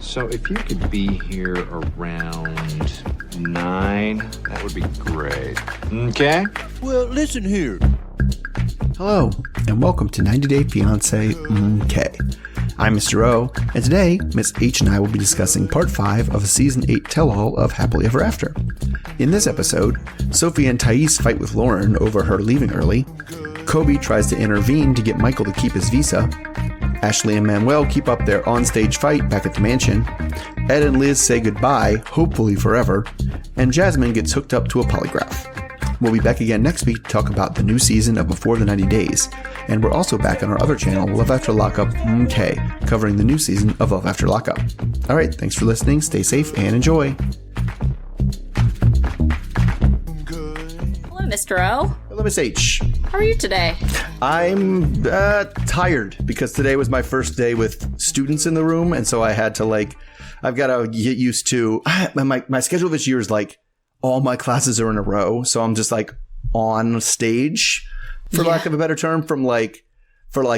So if you could be here around 9, that would be great. Okay? Well, listen here. Hello, and welcome to 90 Day Fiancé Okay. I'm Mr. O, and today, Miss H and I will be discussing Part 5 of a Season 8 tell-all of Happily Ever After. In this episode, Sophie and Thais fight with Loren over her leaving early, Kobe tries to intervene to get Michael to keep his visa, Ashley and Manwell keep up their on-stage fight back at the mansion, Ed and Liz say goodbye, hopefully forever, and Jasmin gets hooked up to a polygraph. We'll be back again next week to talk about the new season of Before the 90 Days, and we're also back on our other channel, Love After Lockup MK, covering the new season of Love After Lockup. Alright, thanks for listening, stay safe, and enjoy! Hello, Mr. O. Hello, Miss H. How are you today? I'm tired because today was my first day with students in the room, and so I had to I've got to get used to my schedule this year is all my classes are in a row, so I'm just on stage, for lack of a better term, for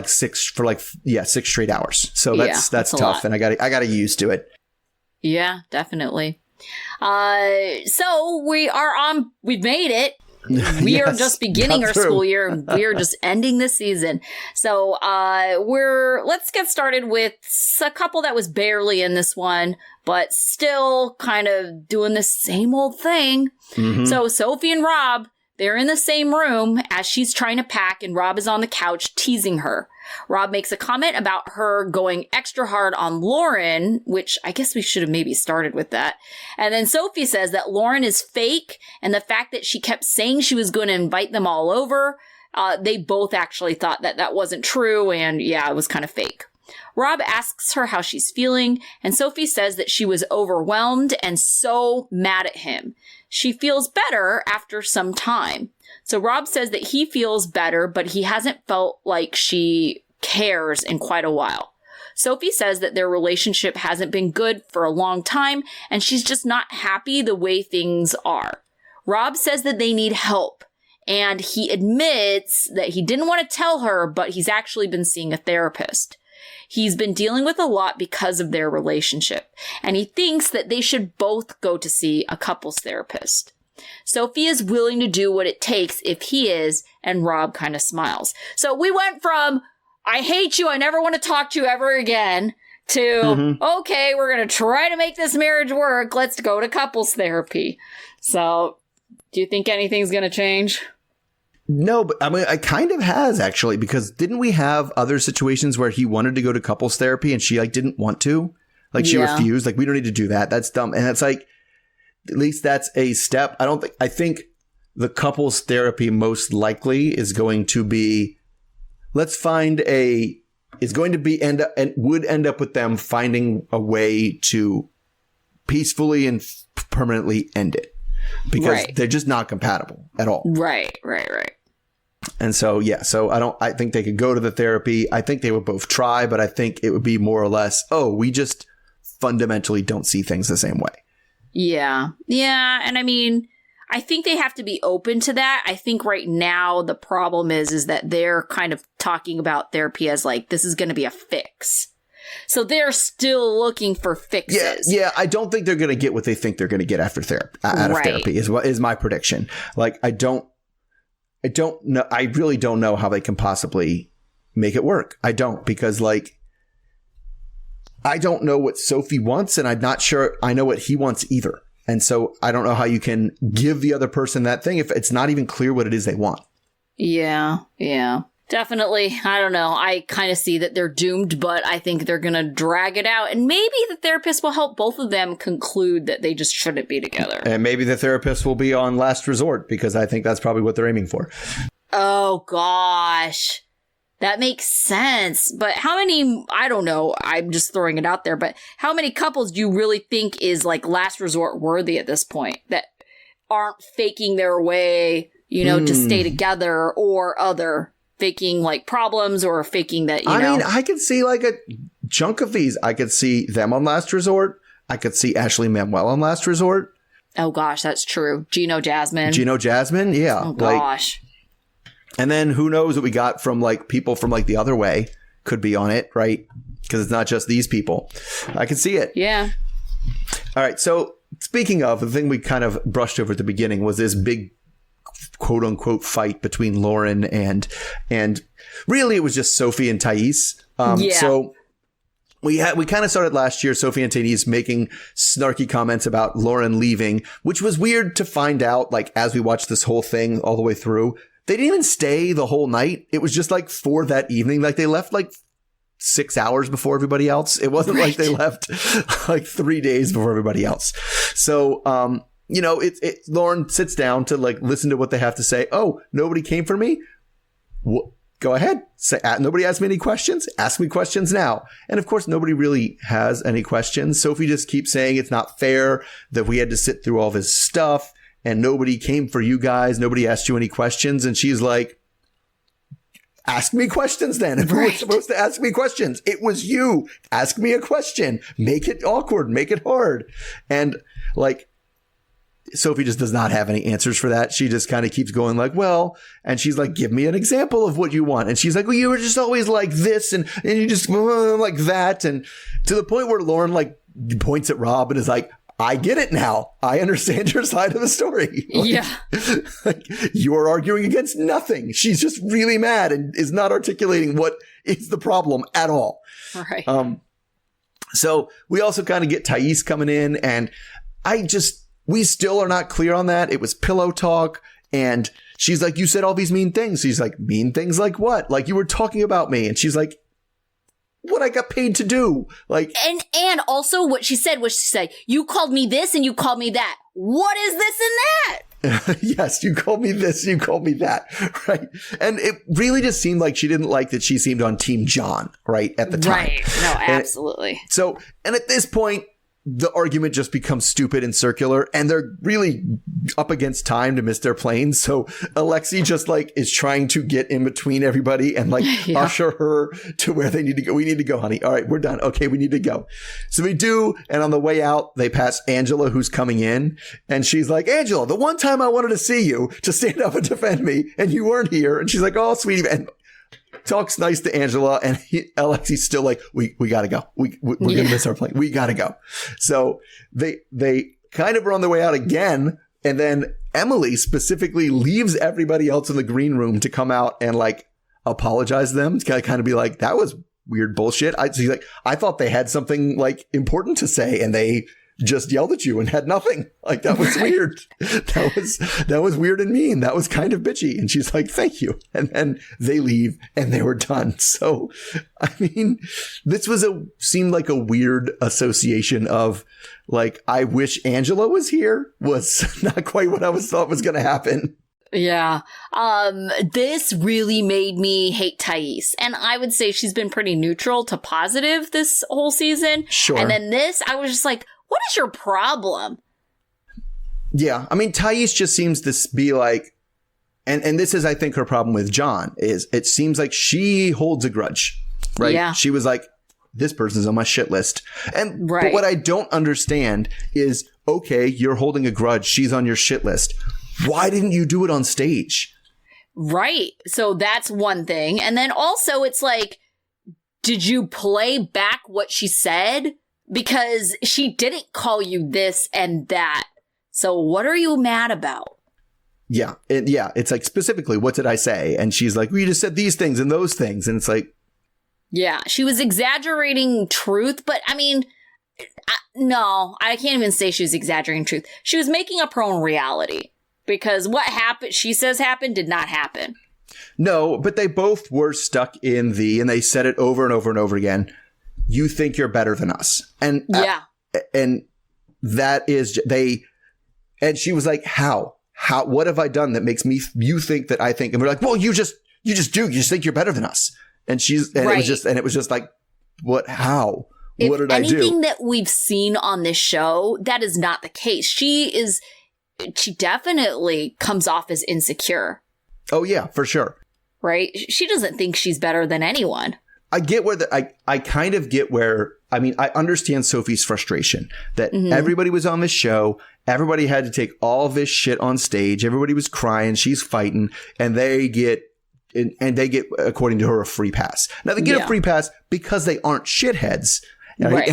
6 straight hours. So that's tough, and I got to get used to it. Yeah, definitely. So we've made it. We are just beginning our school year. We are just ending this season. So let's get started with a couple that was barely in this one, but still kind of doing the same old thing. Mm-hmm. So Sophie and Rob, they're in the same room as she's trying to pack, and Rob is on the couch teasing her. Rob makes a comment about her going extra hard on Loren, which I guess we should have maybe started with that. And then Sophie says that Loren is fake, and the fact that she kept saying she was going to invite them all over, they both actually thought that that wasn't true, and yeah, it was kind of fake. Rob asks her how she's feeling, and Sophie says that she was overwhelmed and so mad at him. She feels better after some time. So Rob says that he feels better, but he hasn't felt like she cares in quite a while. Sophie says that their relationship hasn't been good for a long time, and she's just not happy the way things are. Rob says that they need help, and he admits that he didn't want to tell her, but he's actually been seeing a therapist. He's been dealing with a lot because of their relationship, and he thinks that they should both go to see a couples therapist. Sophie is willing to do what it takes if he is, and Rob kind of smiles. So we went from, I hate you, I never want to talk to you ever again, to, okay, we're going to try to make this marriage work, let's go to couples therapy. So, do you think anything's going to change? No, but I mean, it kind of has, actually, because didn't we have other situations where he wanted to go to couples therapy and she didn't want to? She refused. We don't need to do that. That's dumb. And it's at least that's a step. I think the couples therapy most likely is going to be, would end up with them finding a way to peacefully and permanently end it. Because they're just not compatible at all. Right. And so, I think they could go to the therapy. I think they would both try, but I think it would be more or less, we just fundamentally don't see things the same way. Yeah. And I mean, I think they have to be open to that. I think right now the problem is that they're kind of talking about therapy as this is going to be a fix. So they're still looking for fixes. Yeah. I don't think they're going to get what they think they're going to get out of therapy is my prediction. I don't know. I really don't know how they can possibly make it work. I don't, because I don't know what Sophie wants, and I'm not sure I know what he wants either. And so I don't know how you can give the other person that thing if it's not even clear what it is they want. Yeah. Definitely. I don't know. I kind of see that they're doomed, but I think they're going to drag it out. And maybe the therapist will help both of them conclude that they just shouldn't be together. And maybe the therapist will be on last resort, because I think that's probably what they're aiming for. Oh, gosh. That makes sense. But how many, I don't know, I'm just throwing it out there, but how many couples do you really think is last resort worthy at this point that aren't faking their way, to stay together, or other faking problems, or faking that, I mean, I could see a chunk of these. I could see them on last resort. I could see Ashley Manwell on last resort. Oh, gosh, that's true. Gino, Jasmin. Yeah. Oh, gosh. And then who knows what we got from people from the other way could be on it, right? because it's not just these people. I can see it. Yeah. All right. So speaking of, the thing we kind of brushed over at the beginning was this big quote unquote fight between Loren and really it was just Sophie and Thais. So we kind of started last year, Sophie and Thais making snarky comments about Loren leaving, which was weird to find out, like, as we watched this whole thing all the way through. They didn't even stay the whole night. It was just like for that evening. Like they left like 6 hours before everybody else. It wasn't like they left like 3 days before everybody else. So, Loren sits down to like listen to what they have to say. Oh, nobody came for me? Go ahead. Say, nobody asked me any questions. Ask me questions now. And of course, nobody really has any questions. Sophie just keeps saying it's not fair that we had to sit through all this stuff and nobody came for you guys. Nobody asked you any questions. And she's like, ask me questions then. If you were supposed to ask me questions, it was you. Ask me a question. Make it awkward. Make it hard. And like, Sophie just does not have any answers for that. She just kind of keeps going like, well, and she's like, give me an example of what you want. And she's like, well, you were just always like this and you just like that. And to the point where Loren like points at Rob and is like, I get it now. I understand your side of the story. Like, you are arguing against nothing. She's just really mad and is not articulating what is the problem at all. Right. So we also kind of get Thais coming in and we still are not clear on that. It was pillow talk. And she's like, you said all these mean things. He's like, mean things like what? Like you were talking about me. And she's like, what I got paid to do. Like, and also what she said was, you called me this and you called me that. What is this and that? Yes, you called me this, you called me that. Right. And it really just seemed like she didn't like that she seemed on Team John, right, at the time. Right. No, absolutely. And at this point, the argument just becomes stupid and circular, and they're really up against time to miss their plane. So Alexei just like is trying to get in between everybody and like usher her to where they need to go. We need to go, honey. All right, we're done. Okay, we need to go. So we do. And on the way out, they pass Angela, who's coming in. And she's like, Angela, the one time I wanted to see you to stand up and defend me and you weren't here. And she's like, oh, sweetie. And talks nice to Angela, and Alexei's still like, we gotta go. We're gonna miss our plane. We gotta go. So they kind of are on their way out again, and then Emily specifically leaves everybody else in the green room to come out and like apologize to them. It's gotta kind of be like, that was weird bullshit. She's like, I thought they had something like important to say, and they just yelled at you and had nothing. Like that was weird. That was weird and mean. That was kind of bitchy. And she's like, thank you. And then they leave and they were done. So, I mean, this seemed like a weird association of like, I wish Angela was here was not quite what I thought was going to happen. Yeah. This really made me hate Thais. And I would say she's been pretty neutral to positive this whole season. Sure. And then this, I was just like, what is your problem? Yeah. I mean, Thais just seems to be like, and this is, I think, her problem with John is it seems like she holds a grudge, right? Yeah. She was like, this person's on my shit list. And but what I don't understand is, okay, you're holding a grudge. She's on your shit list. Why didn't you do it on stage? Right. So that's one thing. And then also it's like, did you play back what she said? Because she didn't call you this and that. So what are you mad about? Yeah. It's like specifically, what did I say? And she's like, well, you just said these things and those things. And it's like. Yeah, she was exaggerating truth. But I mean, no, I can't even say she was exaggerating truth. She was making up her own reality. Because what happened, she says happened, did not happen. No, but they both were stuck in and they said it over and over and over again. You think you're better than us. And and that is and she was like, how, what have I done that makes you think that I think, and we're like, well, you just think you're better than us. And it was just like, how, what did I do? Anything that we've seen on this show, that is not the case. She definitely comes off as insecure. Oh yeah, for sure. Right. She doesn't think she's better than anyone. I get where I kind of get where, I mean, I understand Sophie's frustration that everybody was on this show. Everybody had to take all of this shit on stage. Everybody was crying. She's fighting, and they get and they get, according to her, a free pass. Now they get a free pass because they aren't shitheads. Right?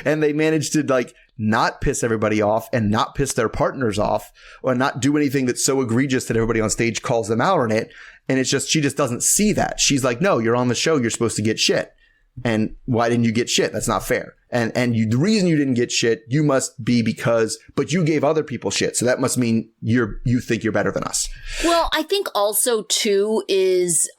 And they manage to like not piss everybody off and not piss their partners off or not do anything that's so egregious that everybody on stage calls them out on it. And it's just, she just doesn't see that. She's like, no, you're on the show. You're supposed to get shit. And why didn't you get shit? That's not fair. And the reason you didn't get shit, you must be but you gave other people shit. So that must mean you think you're better than us. Well, I think also too is,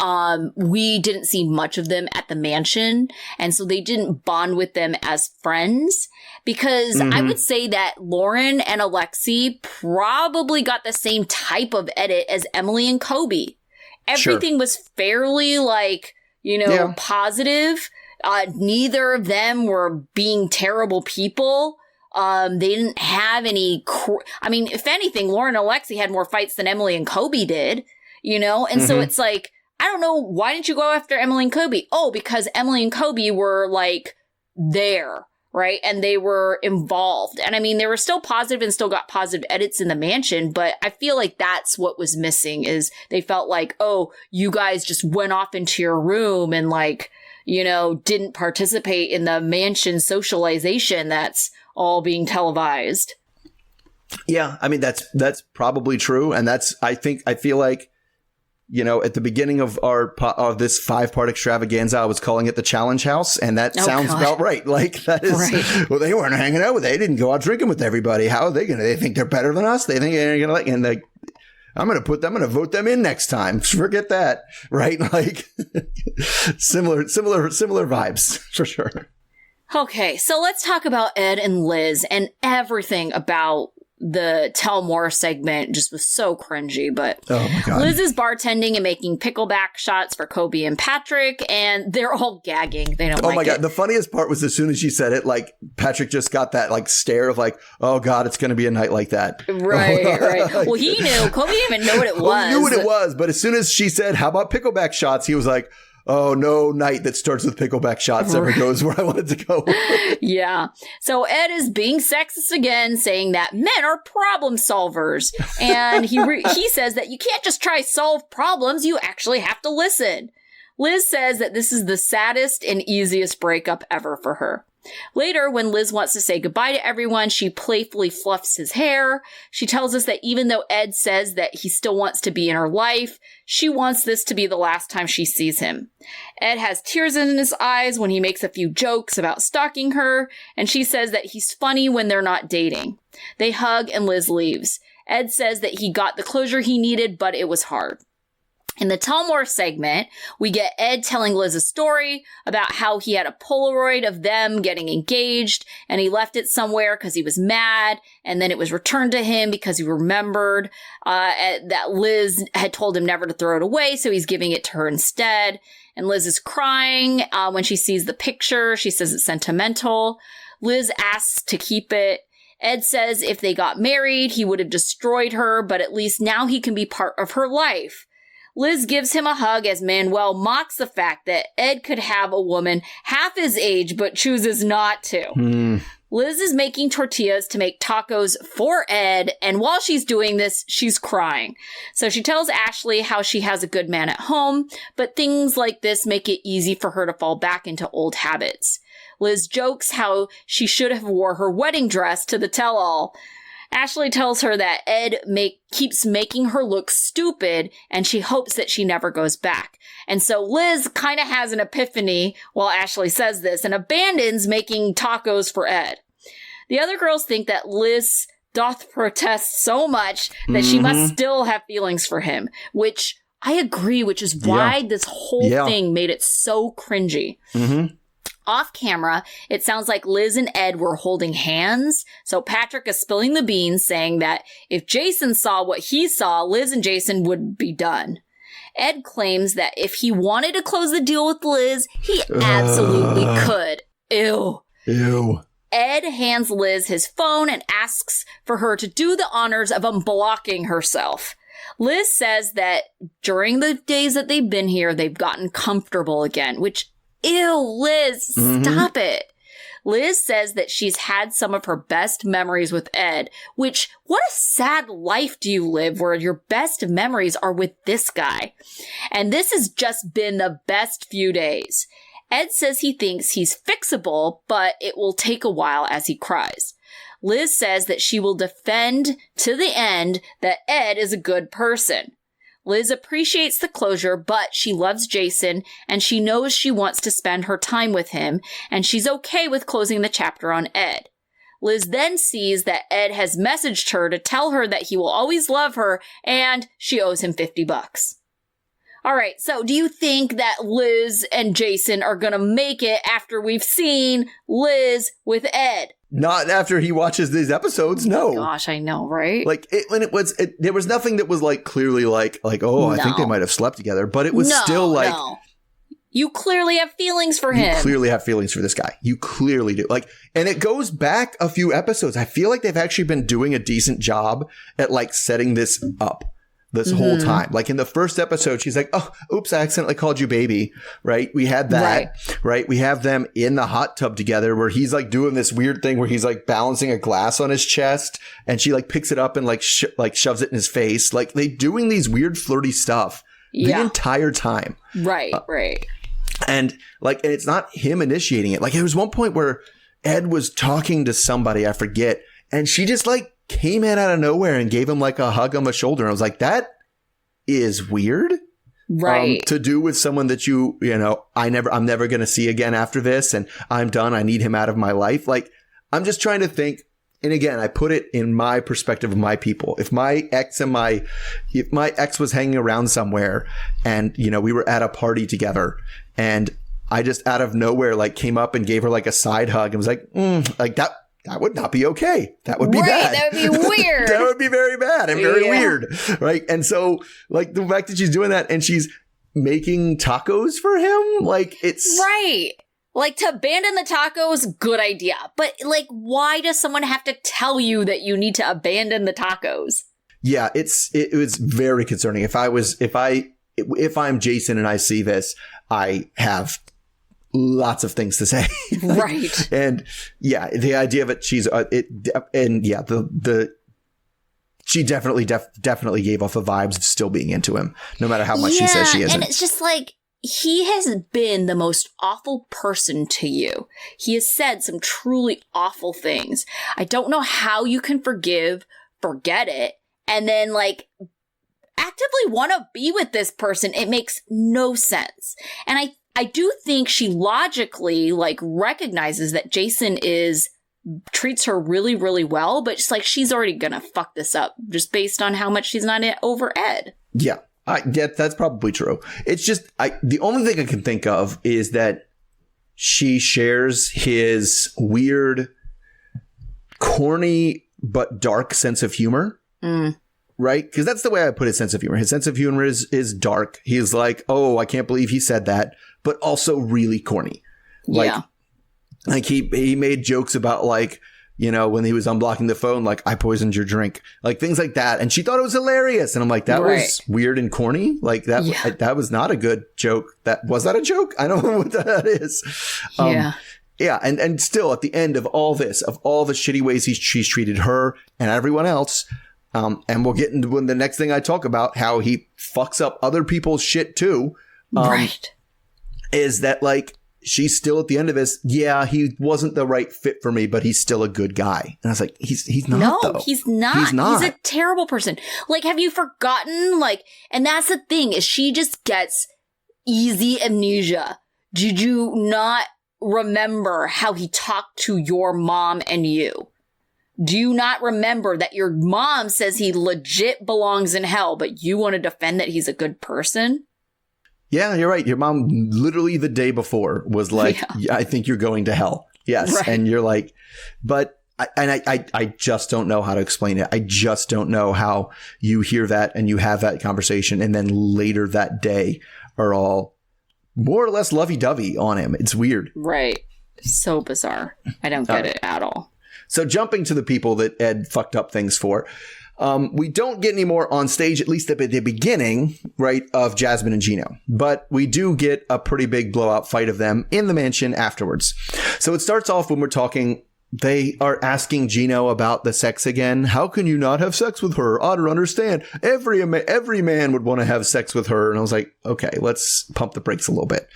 we didn't see much of them at the mansion. And so they didn't bond with them as friends, because I would say that Loren and Alexei probably got the same type of edit as Emily and Kobe. Everything was fairly like, positive. Neither of them were being terrible people. They didn't have any, if anything, Loren and Alexei had more fights than Emily and Kobe did, And so it's like, I don't know, why didn't you go after Emily and Kobe? Oh, because Emily and Kobe were like there, right? And they were involved. And they were still positive and still got positive edits in the mansion, but I feel like that's what was missing, is they felt like, oh, you guys just went off into your room and like, didn't participate in the mansion socialization that's all being televised. Yeah, that's probably true. And I feel like, at the beginning of this 5-part extravaganza, I was calling it the Challenge House. And that sounds about right. Like that is, right. Well, they weren't hanging out they didn't go out drinking with everybody. How are they they think they're better than us? They think they're going to and I'm going to vote them in next time. Forget that. Right. Like similar vibes for sure. Okay. So let's talk about Ed and Liz, and everything about the Tell More segment just was so cringy, but oh my God. Liz is bartending and making pickleback shots for Kobe and Patrick, and they're all gagging. They don't like it. Oh my God. The funniest part was as soon as she said it, like Patrick just got that like stare of like, oh God, it's going to be a night like that. Right, right. Well, he knew. Kobe didn't even know what it was. Well, he knew what it was, but as soon as she said, how about pickleback shots? He was like, oh, no night that starts with pickleback shots ever goes where I wanted to go. Yeah. So Ed is being sexist again, saying that men are problem solvers. And he says that you can't just try solve problems. You actually have to listen. Liz says that this is the saddest and easiest breakup ever for her. Later, when Liz wants to say goodbye to everyone, she playfully fluffs his hair. She tells us that even though Ed says that he still wants to be in her life, she wants this to be the last time she sees him. Ed has tears in his eyes when he makes a few jokes about stalking her, and she says that he's funny when they're not dating. They hug and Liz leaves. Ed says that he got the closure he needed, but it was hard. In the Tell More segment, we get Ed telling Liz a story about how he had a Polaroid of them getting engaged, and he left it somewhere because he was mad, and then it was returned to him because he remembered that Liz had told him never to throw it away, so he's giving it to her instead. And Liz is crying when she sees the picture. She says it's sentimental. Liz asks to keep it. Ed says if they got married, he would have destroyed her, but at least now he can be part of her life. Liz gives him a hug as Manwell mocks the fact that Ed could have a woman half his age but chooses not to. Liz is making tortillas to make tacos for Ed, and while she's doing this, she's crying. So she tells Ashley how she has a good man at home, but things like this make it easy for her to fall back into old habits. Liz jokes how she should have wore her wedding dress to the tell-all. Ashley tells her that Ed keeps making her look stupid, and she hopes that she never goes back. And so Liz kind of has an epiphany while Ashley says this and abandons making tacos for Ed. The other girls think that Liz doth protest so much that she must still have feelings for him, which I agree, which is why this whole thing made it so cringy. Off camera, it sounds like Liz and Ed were holding hands. So Patrick is spilling the beans, saying that if Jason saw what he saw, Liz and Jason would be done. Ed claims that if he wanted to close the deal with Liz, he absolutely could. Ew. Ed hands Liz his phone and asks for her to do the honors of unblocking herself. Liz says that during the days that they've been here, they've gotten comfortable again, which ew, Liz, stop it. Liz says that she's had some of her best memories with Ed, which, what a sad life do you live where your best memories are with this guy? And this has just been the best few days. Ed says he thinks he's fixable, but it will take a while as he cries. Liz says that she will defend to the end that Ed is a good person. Liz appreciates the closure, but she loves Jason, and she knows she wants to spend her time with him, and she's okay with closing the chapter on Ed. Liz then sees that Ed has messaged her to tell her that he will always love her, and she owes him $50. All right, so do you think that Liz and Jason are going to make it after we've seen Liz with Ed? Not after he watches these episodes, no. Oh gosh, I know, right? Like, there was nothing that was, like, clearly like, oh, I think they might have slept together. But it was still, like... No. You clearly have feelings for him. You clearly have feelings for this guy. You clearly do. Like, and it goes back a few episodes. I feel like they've actually been doing a decent job at, like, setting this up. This whole time. Like in the first episode, she's like, oh, oops, I accidentally called you baby. Right? We had that. Right? We have them in the hot tub together where he's like doing this weird thing where he's like balancing a glass on his chest and she like picks it up and like shoves it in his face. Like they doing these weird flirty stuff the entire time. Right. And it's not him initiating it. Like there was one point where Ed was talking to somebody, I forget, and she just like came in out of nowhere and gave him like a hug on the shoulder. And I was like, that is weird. Right. To do with someone that I'm never going to see again after this. And I'm done. I need him out of my life. Like, I'm just trying to think. And again, I put it in my perspective of my people. If my ex was hanging around somewhere and, we were at a party together and I just out of nowhere, like came up and gave her like a side hug and was like, like that would not be okay. That would be bad. That would be weird. That would be very bad and very weird. Right. And so like the fact that she's doing that and she's making tacos for him, like it's right. Like to abandon the tacos, good idea. But like, why does someone have to tell you that you need to abandon the tacos? Yeah, it was very concerning. If I'm Jason and I see this, I have lots of things to say. Right. And yeah, the idea of it, she definitely gave off the vibes of still being into him, no matter how much she says she isn't. And it's just like, he has been the most awful person to you. He has said some truly awful things. I don't know how you can forget it, and then like actively want to be with this person. It makes no sense. And I do think she logically like recognizes that Jason treats her really, really well, but just like she's already gonna fuck this up just based on how much she's not over Ed. Yeah, that's probably true. It's just the only thing I can think of is that she shares his weird, corny but dark sense of humor. Right? Because that's the way I put his sense of humor. His sense of humor is dark. He's like, oh, I can't believe he said that, but also really corny. Like he made jokes about like, when he was unblocking the phone, like I poisoned your drink, like things like that. And she thought it was hilarious. And I'm like, that was weird and corny. Like that was not a good joke. Was that a joke? I don't know what that is. Yeah. And still at the end of all this, of all the shitty ways she's treated her and everyone else, and we'll get into the next thing I talk about, how he fucks up other people's shit too. Is that like, she's still at the end of this. Yeah, he wasn't the right fit for me, but he's still a good guy. And I was like, he's not. No, though. He's not. He's a terrible person. Like, have you forgotten? Like, and that's the thing is she just gets easy amnesia. Did you not remember how he talked to your mom and you? Do you not remember that your mom says he legit belongs in hell, but you want to defend that he's a good person? Yeah, you're right. Your mom literally the day before was like, I think you're going to hell. Yes. Right. And you're like, but I just don't know how to explain it. I just don't know how you hear that and you have that conversation and then later that day are all more or less lovey-dovey on him. It's weird. Right. So bizarre. I don't get it at all. So jumping to the people that Ed fucked up things for. We don't get any more on stage, at least at the beginning, right, of Jasmin and Gino. But we do get a pretty big blowout fight of them in the mansion afterwards. So it starts off when we're talking. They are asking Gino about the sex again. How can you not have sex with her? I don't understand. Every man would want to have sex with her. And I was like, okay, let's pump the brakes a little bit.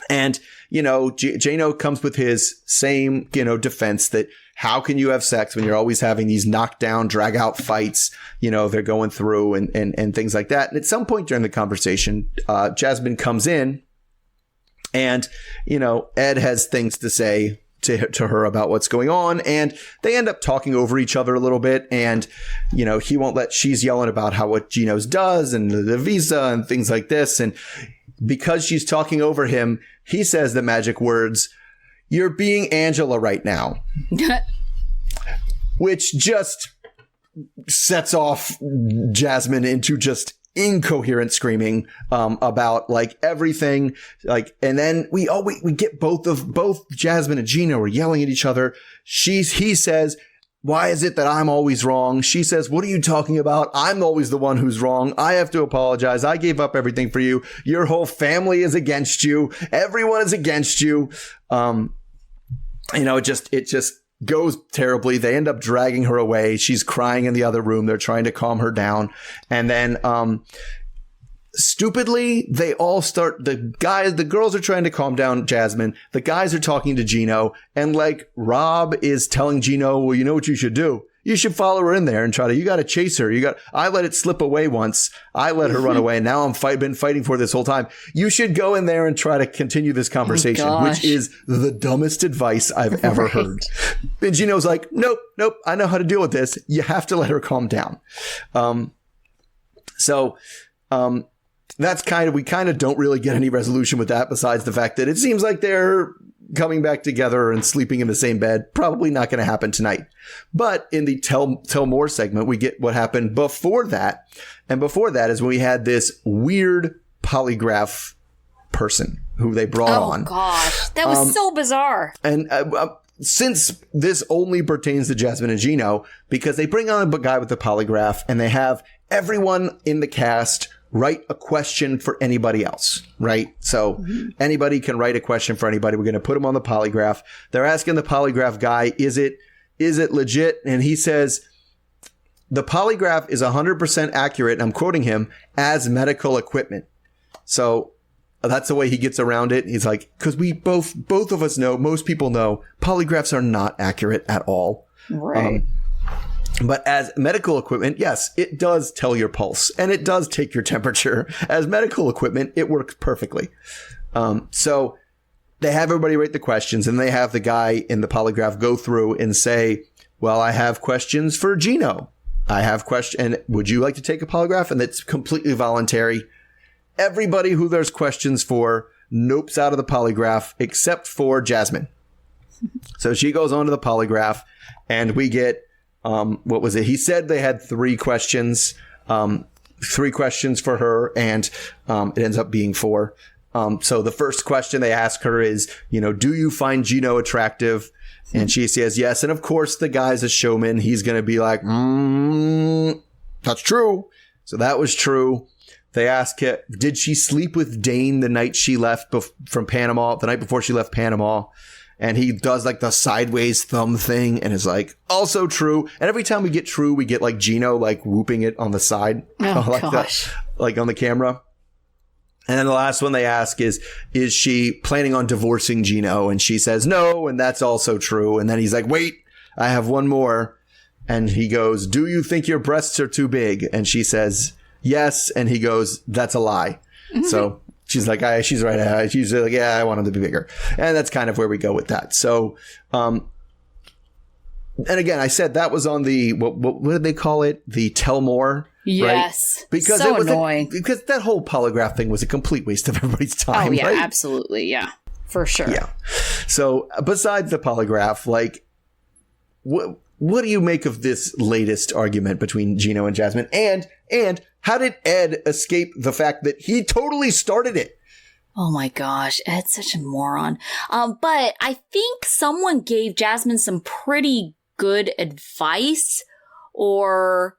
And, you know, Gino comes with his same, you know, defense that how can you have sex when you're always having these knockdown, drag out fights, you know, they're going through and things like that. And at some point during the conversation, Jasmin comes in and, you know, Ed has things to say to her about what's going on. And they end up talking over each other a little bit. And, you know, she's yelling about what Gino's does and the visa and things like this. And because she's talking over him, he says the magic words, "You're being Angela right now," which just sets off Jasmin into just incoherent screaming about like everything, like, and then we get both Jasmin and Gino are yelling at each other. He says, "Why is it that I'm always wrong?" She says, "What are you talking about? I'm always the one who's wrong. I have to apologize. I gave up everything for you. Your whole family is against you. Everyone is against you." You know, it just goes terribly. They end up dragging her away. She's crying in the other room. They're trying to calm her down. And then, stupidly, they all start, the girls are trying to calm down Jasmin. The guys are talking to Gino, and like Rob is telling Gino, "Well, you know what you should do? You should follow her in there and you got to chase her. I let it slip away once. I let her run away. And now been fighting for this whole time. You should go in there and try to continue this conversation," which is the dumbest advice I've ever heard. And Gino's like, nope. I know how to deal with this. You have to let her calm down. That's we kind of don't really get any resolution with that, besides the fact that it seems like they're coming back together and sleeping in the same bed. Probably not going to happen tonight. But in the tell more segment, we get what happened before that. And before that is when we had this weird polygraph person who they brought on. Oh, gosh. That was so bizarre. And since this only pertains to Jasmin and Gino, because they bring on a guy with the polygraph and they have everyone in the cast write a question for anybody else, right? So anybody can write a question for anybody. We're going to put them on the polygraph. They're asking the polygraph guy, is it legit? And he says, the polygraph is 100% accurate. And I'm quoting him, as medical equipment. So that's the way he gets around it. He's like, because we both of us know, most people know, polygraphs are not accurate at all. Right. But as medical equipment, yes, it does tell your pulse and it does take your temperature. As medical equipment, it works perfectly. So they have everybody write the questions, and they have the guy in the polygraph go through and say, "Well, I have questions for Gino. I have and would you like to take a polygraph?" And it's completely voluntary. Everybody who there's questions for nopes out of the polygraph except for Jasmin. So she goes on to the polygraph, and we get what was it? He said they had 3 questions, 3 questions for her, and it ends up being 4. So the first question they ask her is, you know, do you find Gino attractive? And she says yes. And of course, the guy's a showman. He's going to be like, that's true. So that was true. They ask her, did she sleep with Dane the night she left from Panama, the night before she left Panama? And he does like the sideways thumb thing and is like, also true. And every time we get true, we get like Gino like whooping it on the side. Oh, like gosh. that, like on the camera. And then the last one they ask is she planning on divorcing Gino? And she says no, and that's also true. And then he's like, wait, I have one more. And he goes, do you think your breasts are too big? And she says yes. And he goes, that's a lie. So she's like, she's right. She's like, yeah, I want him to be bigger. And that's kind of where we go with that. So, and again, I said that was on the, what did they call it? The tell more. Yes. Right? Because so it was annoying. because that whole polygraph thing was a complete waste of everybody's time. Oh, yeah, right? absolutely. Yeah, for sure. Yeah. So besides the polygraph, like, what do you make of this latest argument between Gino and Jasmin? And how did Ed escape the fact that he totally started it? Oh my gosh, Ed's such a moron. But I think someone gave Jasmin some pretty good advice, or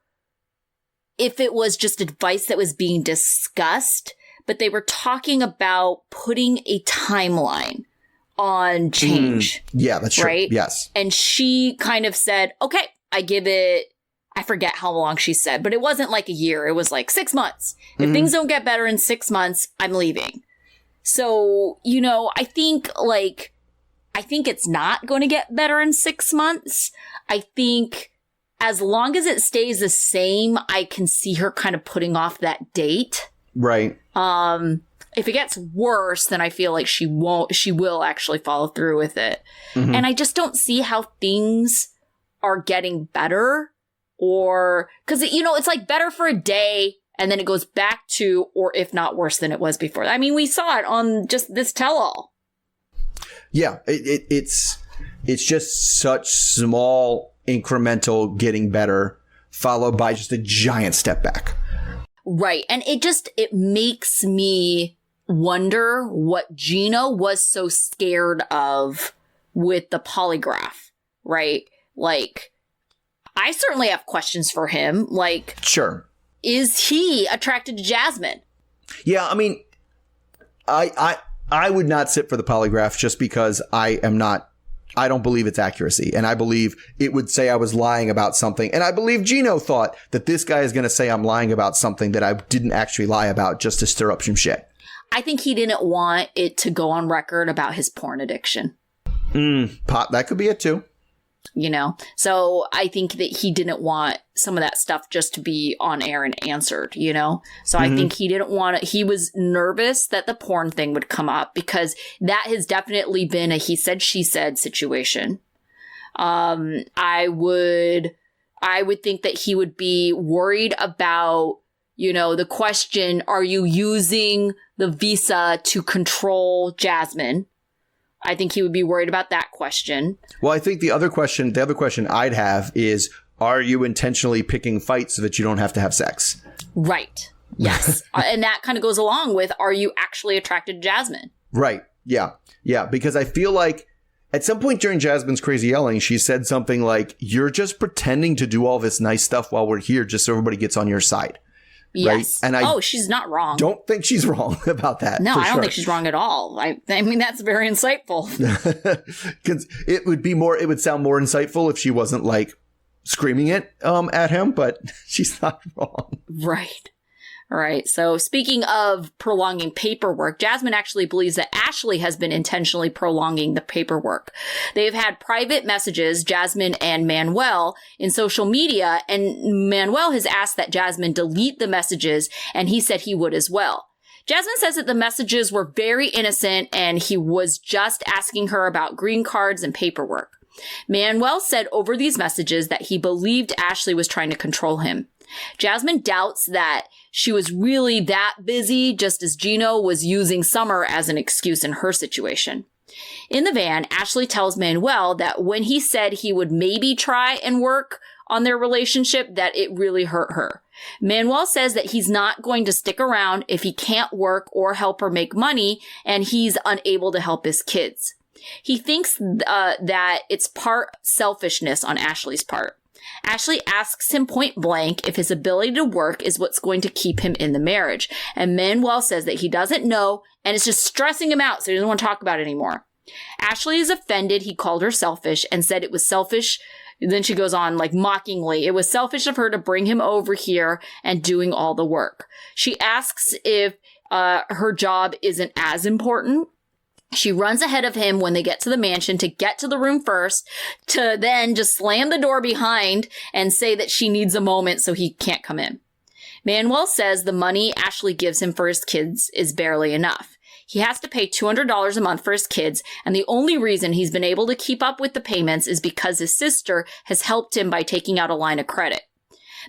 if it was just advice that was being discussed, but they were talking about putting a timeline on change. Yeah, that's true. Right? Yes. And she kind of said, okay, I give it, I forget how long she said, but it wasn't like a year. It was like 6 months. If things don't get better in 6 months, I'm leaving. So, you know, I think it's not going to get better in 6 months. I think as long as it stays the same, I can see her kind of putting off that date. Right. If it gets worse, then I feel like she will actually follow through with it. And I just don't see how things are getting better, or because, you know, it's like better for a day and then it goes back to, or if not worse than it was before. I mean, we saw it on just this tell-all. Yeah, it's just such small incremental getting better, followed by just a giant step back. Right. And it makes me wonder what Gino was so scared of with the polygraph, right? Like, I certainly have questions for him. Like, sure. Is he attracted to Jasmin? Yeah, I mean, I would not sit for the polygraph just because I don't believe its accuracy. And I believe it would say I was lying about something. And I believe Gino thought that this guy is going to say I'm lying about something that I didn't actually lie about just to stir up some shit. I think he didn't want it to go on record about his porn addiction. That could be it too. You know, so I think that he didn't want some of that stuff just to be on air and answered, you know? So I think he didn't want it. He was nervous that the porn thing would come up because that has definitely been a he said, she said situation. I would think that he would be worried about, you know, the question, are you using the visa to control Jasmin? I think he would be worried about that question. Well, I think the other question I'd have is, are you intentionally picking fights so that you don't have to have sex? Right. Yes. And that kind of goes along with, are you actually attracted to Jasmin? Right. Yeah. Yeah. Because I feel like at some point during Jasmin's crazy yelling, she said something like, you're just pretending to do all this nice stuff while we're here just so everybody gets on your side. Yes. Right? And she's not wrong. Don't think she's wrong about that. No, I don't think she's wrong at all. I mean, that's very insightful. Because it would sound more insightful if she wasn't like screaming it at him, but she's not wrong. Right. All right. So speaking of prolonging paperwork, Jasmin actually believes that Ashley has been intentionally prolonging the paperwork. They've had private messages, Jasmin and Manwell, in social media, and Manwell has asked that Jasmin delete the messages, and he said he would as well. Jasmin says that the messages were very innocent and he was just asking her about green cards and paperwork. Manwell said over these messages that he believed Ashley was trying to control him. Jasmin doubts that she was really that busy, just as Gino was using Summer as an excuse in her situation. In the van, Ashley tells Manwell that when he said he would maybe try and work on their relationship, that it really hurt her. Manwell says that he's not going to stick around if he can't work or help her make money, and he's unable to help his kids. He thinks that it's part selfishness on Ashley's part. Ashley asks him point blank if his ability to work is what's going to keep him in the marriage. And Manwell says that he doesn't know and it's just stressing him out, so he doesn't want to talk about it anymore. Ashley is offended he called her selfish and said it was selfish. Then she goes on like mockingly, it was selfish of her to bring him over here and doing all the work. She asks if her job isn't as important. She runs ahead of him when they get to the mansion to get to the room first, to then just slam the door behind and say that she needs a moment so he can't come in. Manwell says the money Ashley gives him for his kids is barely enough. He has to pay $200 a month for his kids, and the only reason he's been able to keep up with the payments is because his sister has helped him by taking out a line of credit.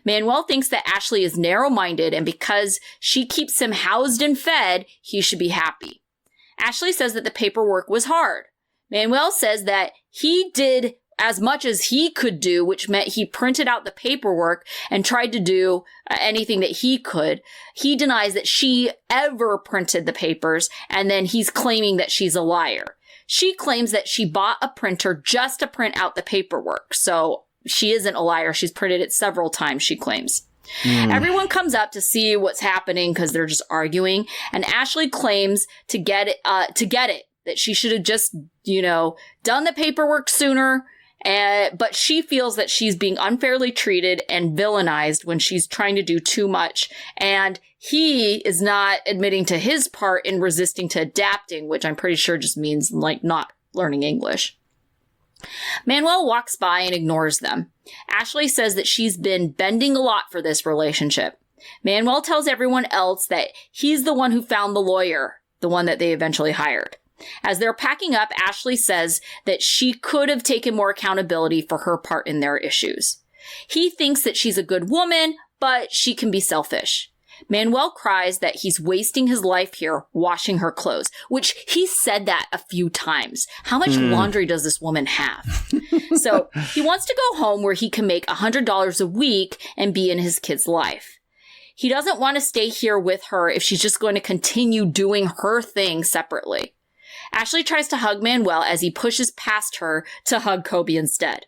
Manwell thinks that Ashley is narrow-minded, and because she keeps him housed and fed, he should be happy. Ashley says that the paperwork was hard. Manwell says that he did as much as he could do, which meant he printed out the paperwork and tried to do anything that he could. He denies that she ever printed the papers, and then he's claiming that she's a liar. She claims that she bought a printer just to print out the paperwork. So she isn't a liar. She's printed it several times, she claims. Everyone comes up to see what's happening because they're just arguing. And Ashley claims to get it, that she should have just, done the paperwork sooner. But she feels that she's being unfairly treated and villainized when she's trying to do too much. And he is not admitting to his part in resisting to adapting, which I'm pretty sure just means like not learning English. Manwell walks by and ignores them. Ashley says that she's been bending a lot for this relationship. Manwell tells everyone else that he's the one who found the lawyer, the one that they eventually hired. As they're packing up, Ashley says that she could have taken more accountability for her part in their issues. He thinks that she's a good woman, but she can be selfish. Manwell cries that he's wasting his life here washing her clothes, which he said that a few times. How much laundry does this woman have? So he wants to go home where he can make $100 a week and be in his kid's life. He doesn't want to stay here with her if she's just going to continue doing her thing separately. Ashley tries to hug Manwell as he pushes past her to hug Kobe instead.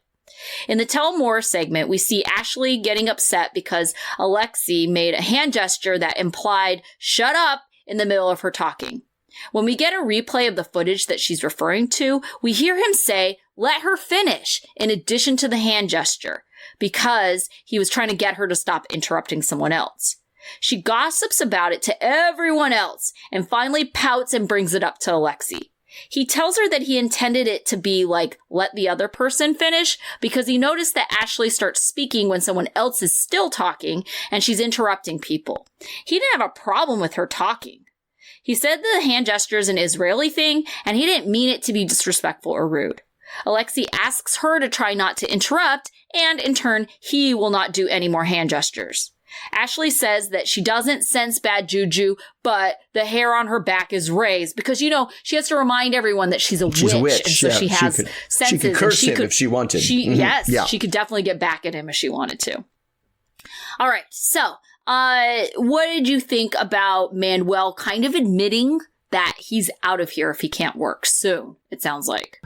In the Tell More segment, we see Ashley getting upset because Alexei made a hand gesture that implied shut up in the middle of her talking. When we get a replay of the footage that she's referring to, we hear him say, let her finish, in addition to the hand gesture, because he was trying to get her to stop interrupting someone else. She gossips about it to everyone else and finally pouts and brings it up to Alexei. He tells her that he intended it to be like, let the other person finish, because he noticed that Ashley starts speaking when someone else is still talking and she's interrupting people. He didn't have a problem with her talking. He said the hand gesture is an Israeli thing and he didn't mean it to be disrespectful or rude. Alexei asks her to try not to interrupt, and in turn, he will not do any more hand gestures. Ashley says that she doesn't sense bad juju, but the hair on her back is raised because, she has to remind everyone that she's a witch. And so she has senses. She could curse him if she wanted. Yes, she could definitely get back at him if she wanted to. All right. So, what did you think about Manwell kind of admitting that he's out of here if he can't work soon, it sounds like?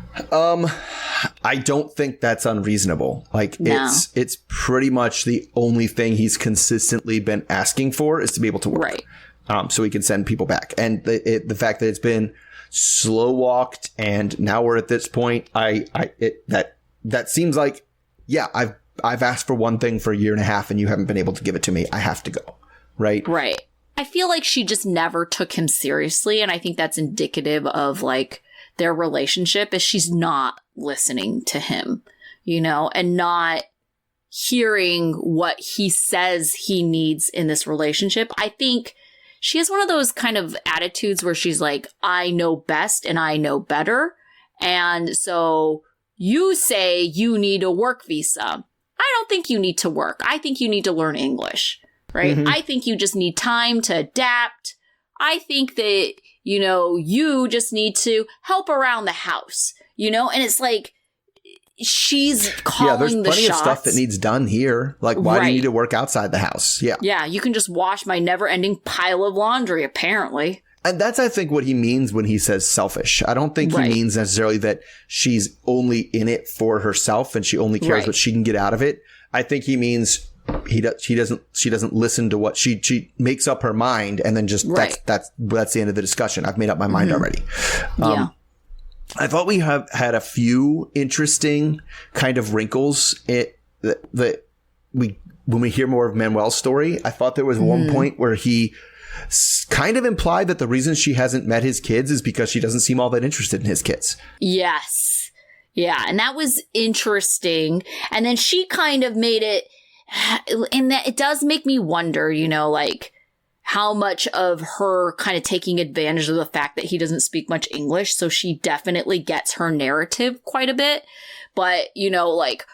I don't think that's unreasonable. It's pretty much the only thing he's consistently been asking for is to be able to work. Right. So he can send people back. And the fact that it's been slow walked and now we're at this point, that seems like, I've asked for one thing for a year and a half and you haven't been able to give it to me. I have to go. Right. Right. I feel like she just never took him seriously. And I think that's indicative of their relationship is she's not listening to him, and not hearing what he says he needs in this relationship. I think she has one of those kind of attitudes where she's like, I know best and I know better. And so you say you need a work visa. I don't think you need to work. I think you need to learn English, right? Mm-hmm. I think you just need time to adapt. I think that, you just need to help around the house, and it's like she's calling the shots. Yeah, there's plenty of stuff that needs done here. Like, why do you need to work outside the house? Yeah. Yeah, you can just wash my never-ending pile of laundry, apparently. And that's, I think, what he means when he says selfish. I don't think he means necessarily that she's only in it for herself and she only cares what she can get out of it. I think he means she doesn't listen to what she makes up her mind, and then just that's the end of the discussion. I've made up my mind already. I thought we have had a few interesting kind of wrinkles that when we hear more of Manwell's story. I thought there was one point where he kind of implied that the reason she hasn't met his kids is because she doesn't seem all that interested in his kids. Yes. Yeah. And that was interesting. And then she kind of made it, and that it does make me wonder, how much of her kind of taking advantage of the fact that he doesn't speak much English. So she definitely gets her narrative quite a bit. But,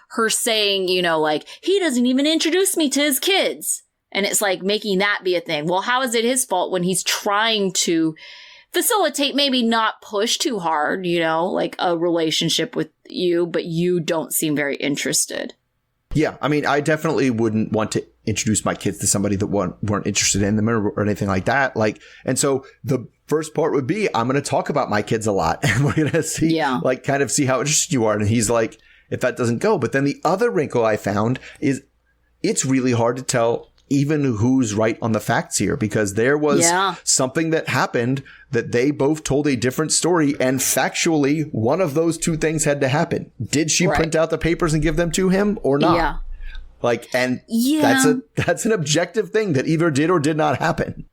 her saying, he doesn't even introduce me to his kids. And it's like making that be a thing. Well, how is it his fault when he's trying to facilitate, maybe not push too hard, a relationship with you, but you don't seem very interested? Yeah, I mean, I definitely wouldn't want to introduce my kids to somebody that weren't interested in them or anything like that. And so the first part would be, I'm going to talk about my kids a lot and we're going to see, kind of see how interested you are. And he's like, if that doesn't go. But then the other wrinkle I found is it's really hard to tell even who's right on the facts here, because there was something that happened that they both told a different story, and factually one of those two things had to happen. Did she print out the papers and give them to him or not? Yeah. That's an objective thing that either did or did not happen.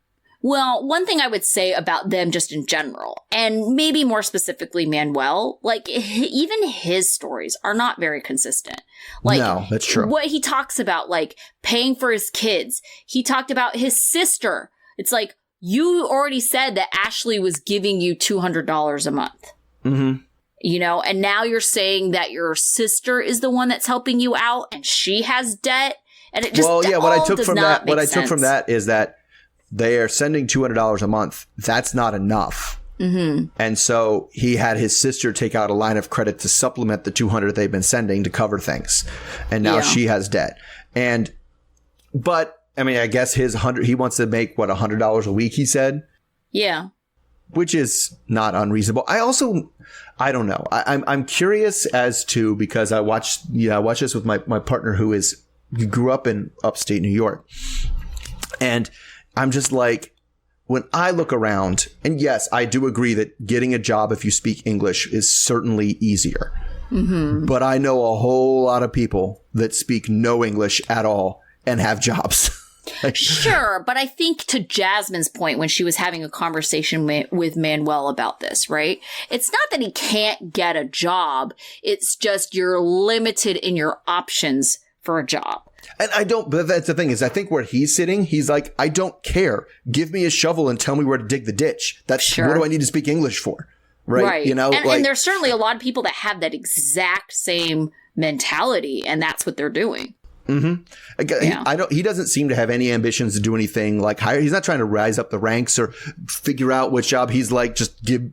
Well, one thing I would say about them just in general, and maybe more specifically Manwell, like even his stories are not very consistent. Like, no, that's true. What he talks about, like paying for his kids. He talked about his sister. It's like, you already said that Ashley was giving you $200 a month. Mm-hmm. You know, and now you're saying that your sister is the one that's helping you out and she has debt. And it just what I took from that is that they are sending $200 a month. That's not enough. Mm-hmm. And so he had his sister take out a line of credit to supplement the $200 they've been sending to cover things. And now she has debt. But I mean, I guess he wants to make $100 a week, he said. Yeah. Which is not unreasonable. I don't know. I'm curious as to, because I watched this with my partner who grew up in upstate New York. And I'm just like, when I look around, and yes, I do agree that getting a job if you speak English is certainly easier. Mm-hmm. But I know a whole lot of people that speak no English at all and have jobs. Sure, but I think to Jasmin's point when she was having a conversation with Manwell about this, right? It's not that he can't get a job. It's just you're limited in your options for a job. And but that's the thing is, I think where he's sitting, he's like, I don't care. Give me a shovel and tell me where to dig the ditch. What do I need to speak English for? Right. You know, and there's certainly a lot of people that have that exact same mentality, and that's what they're doing. Mm-hmm. He doesn't seem to have any ambitions to do anything like higher. He's not trying to rise up the ranks or figure out which job. He's like, just give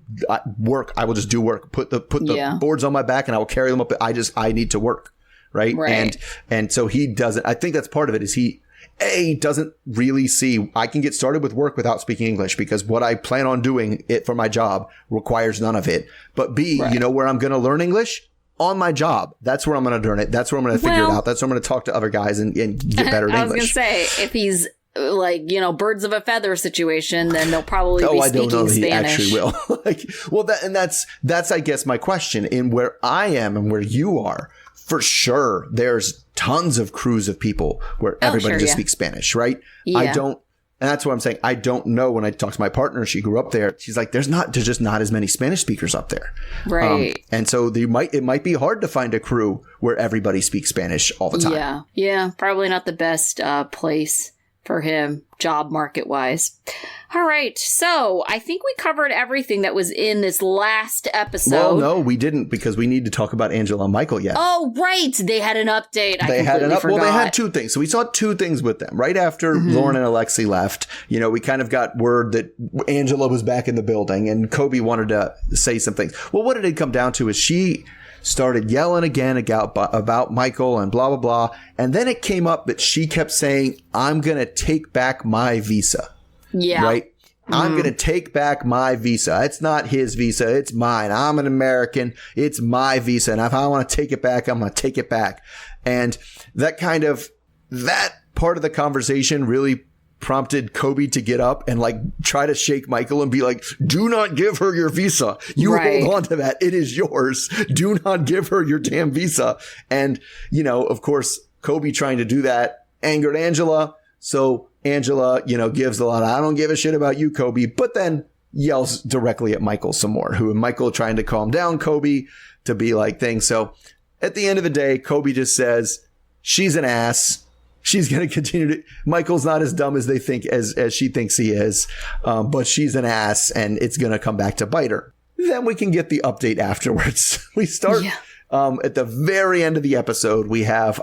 work. I will just do work. Put the boards on my back and I will carry them up. I need to work. Right. And so he doesn't. I think that's part of it is he doesn't really see I can get started with work without speaking English because what I plan on doing it for my job requires none of it. But B, you know where I'm going to learn English? On my job. That's where I'm going to learn it. That's where I'm going to figure it out. That's where I'm going to talk to other guys and get better at English. I was going to say, if he's like, birds of a feather situation, then they'll probably be speaking Spanish. I don't know that he actually will. That's, I guess, my question. In where I am and where you are, for sure, there's tons of crews of people where everybody just speaks Spanish, right? Yeah. And that's what I'm saying. I don't know. When I talk to my partner, she grew up there. She's like, there's just not as many Spanish speakers up there. Right. And so it might be hard to find a crew where everybody speaks Spanish all the time. Yeah. Yeah. Probably not the best place for him, job market wise. All right. So I think we covered everything that was in this last episode. Well, no, we didn't, because we need to talk about Angela and Michael yet. Oh, right. They had an update. They had two things. So we saw two things with them. Right after Loren and Alexei left, we kind of got word that Angela was back in the building and Kobe wanted to say some things. Well, what it had come down to is she started yelling again about Michael and blah, blah, blah. And then it came up that she kept saying, I'm going to take back my visa. Yeah. Right. I'm going to take back my visa. It's not his visa. It's mine. I'm an American. It's my visa. And if I want to take it back, I'm going to take it back. And that part of the conversation really prompted Kobe to get up and try to shake Michael and be like, do not give her your visa. You hold on to that. It is yours. Do not give her your damn visa. And, of course, Kobe trying to do that angered Angela. So Angela, gives a lot of, I don't give a shit about you, Kobe, but then yells directly at Michael some more, Michael trying to calm down Kobe to be like things. So at the end of the day, Kobe just says, she's an ass. She's going to continue to, Michael's not as dumb as they think, as she thinks he is. But she's an ass and it's going to come back to bite her. Then we can get the update afterwards. We start at the very end of the episode. We have,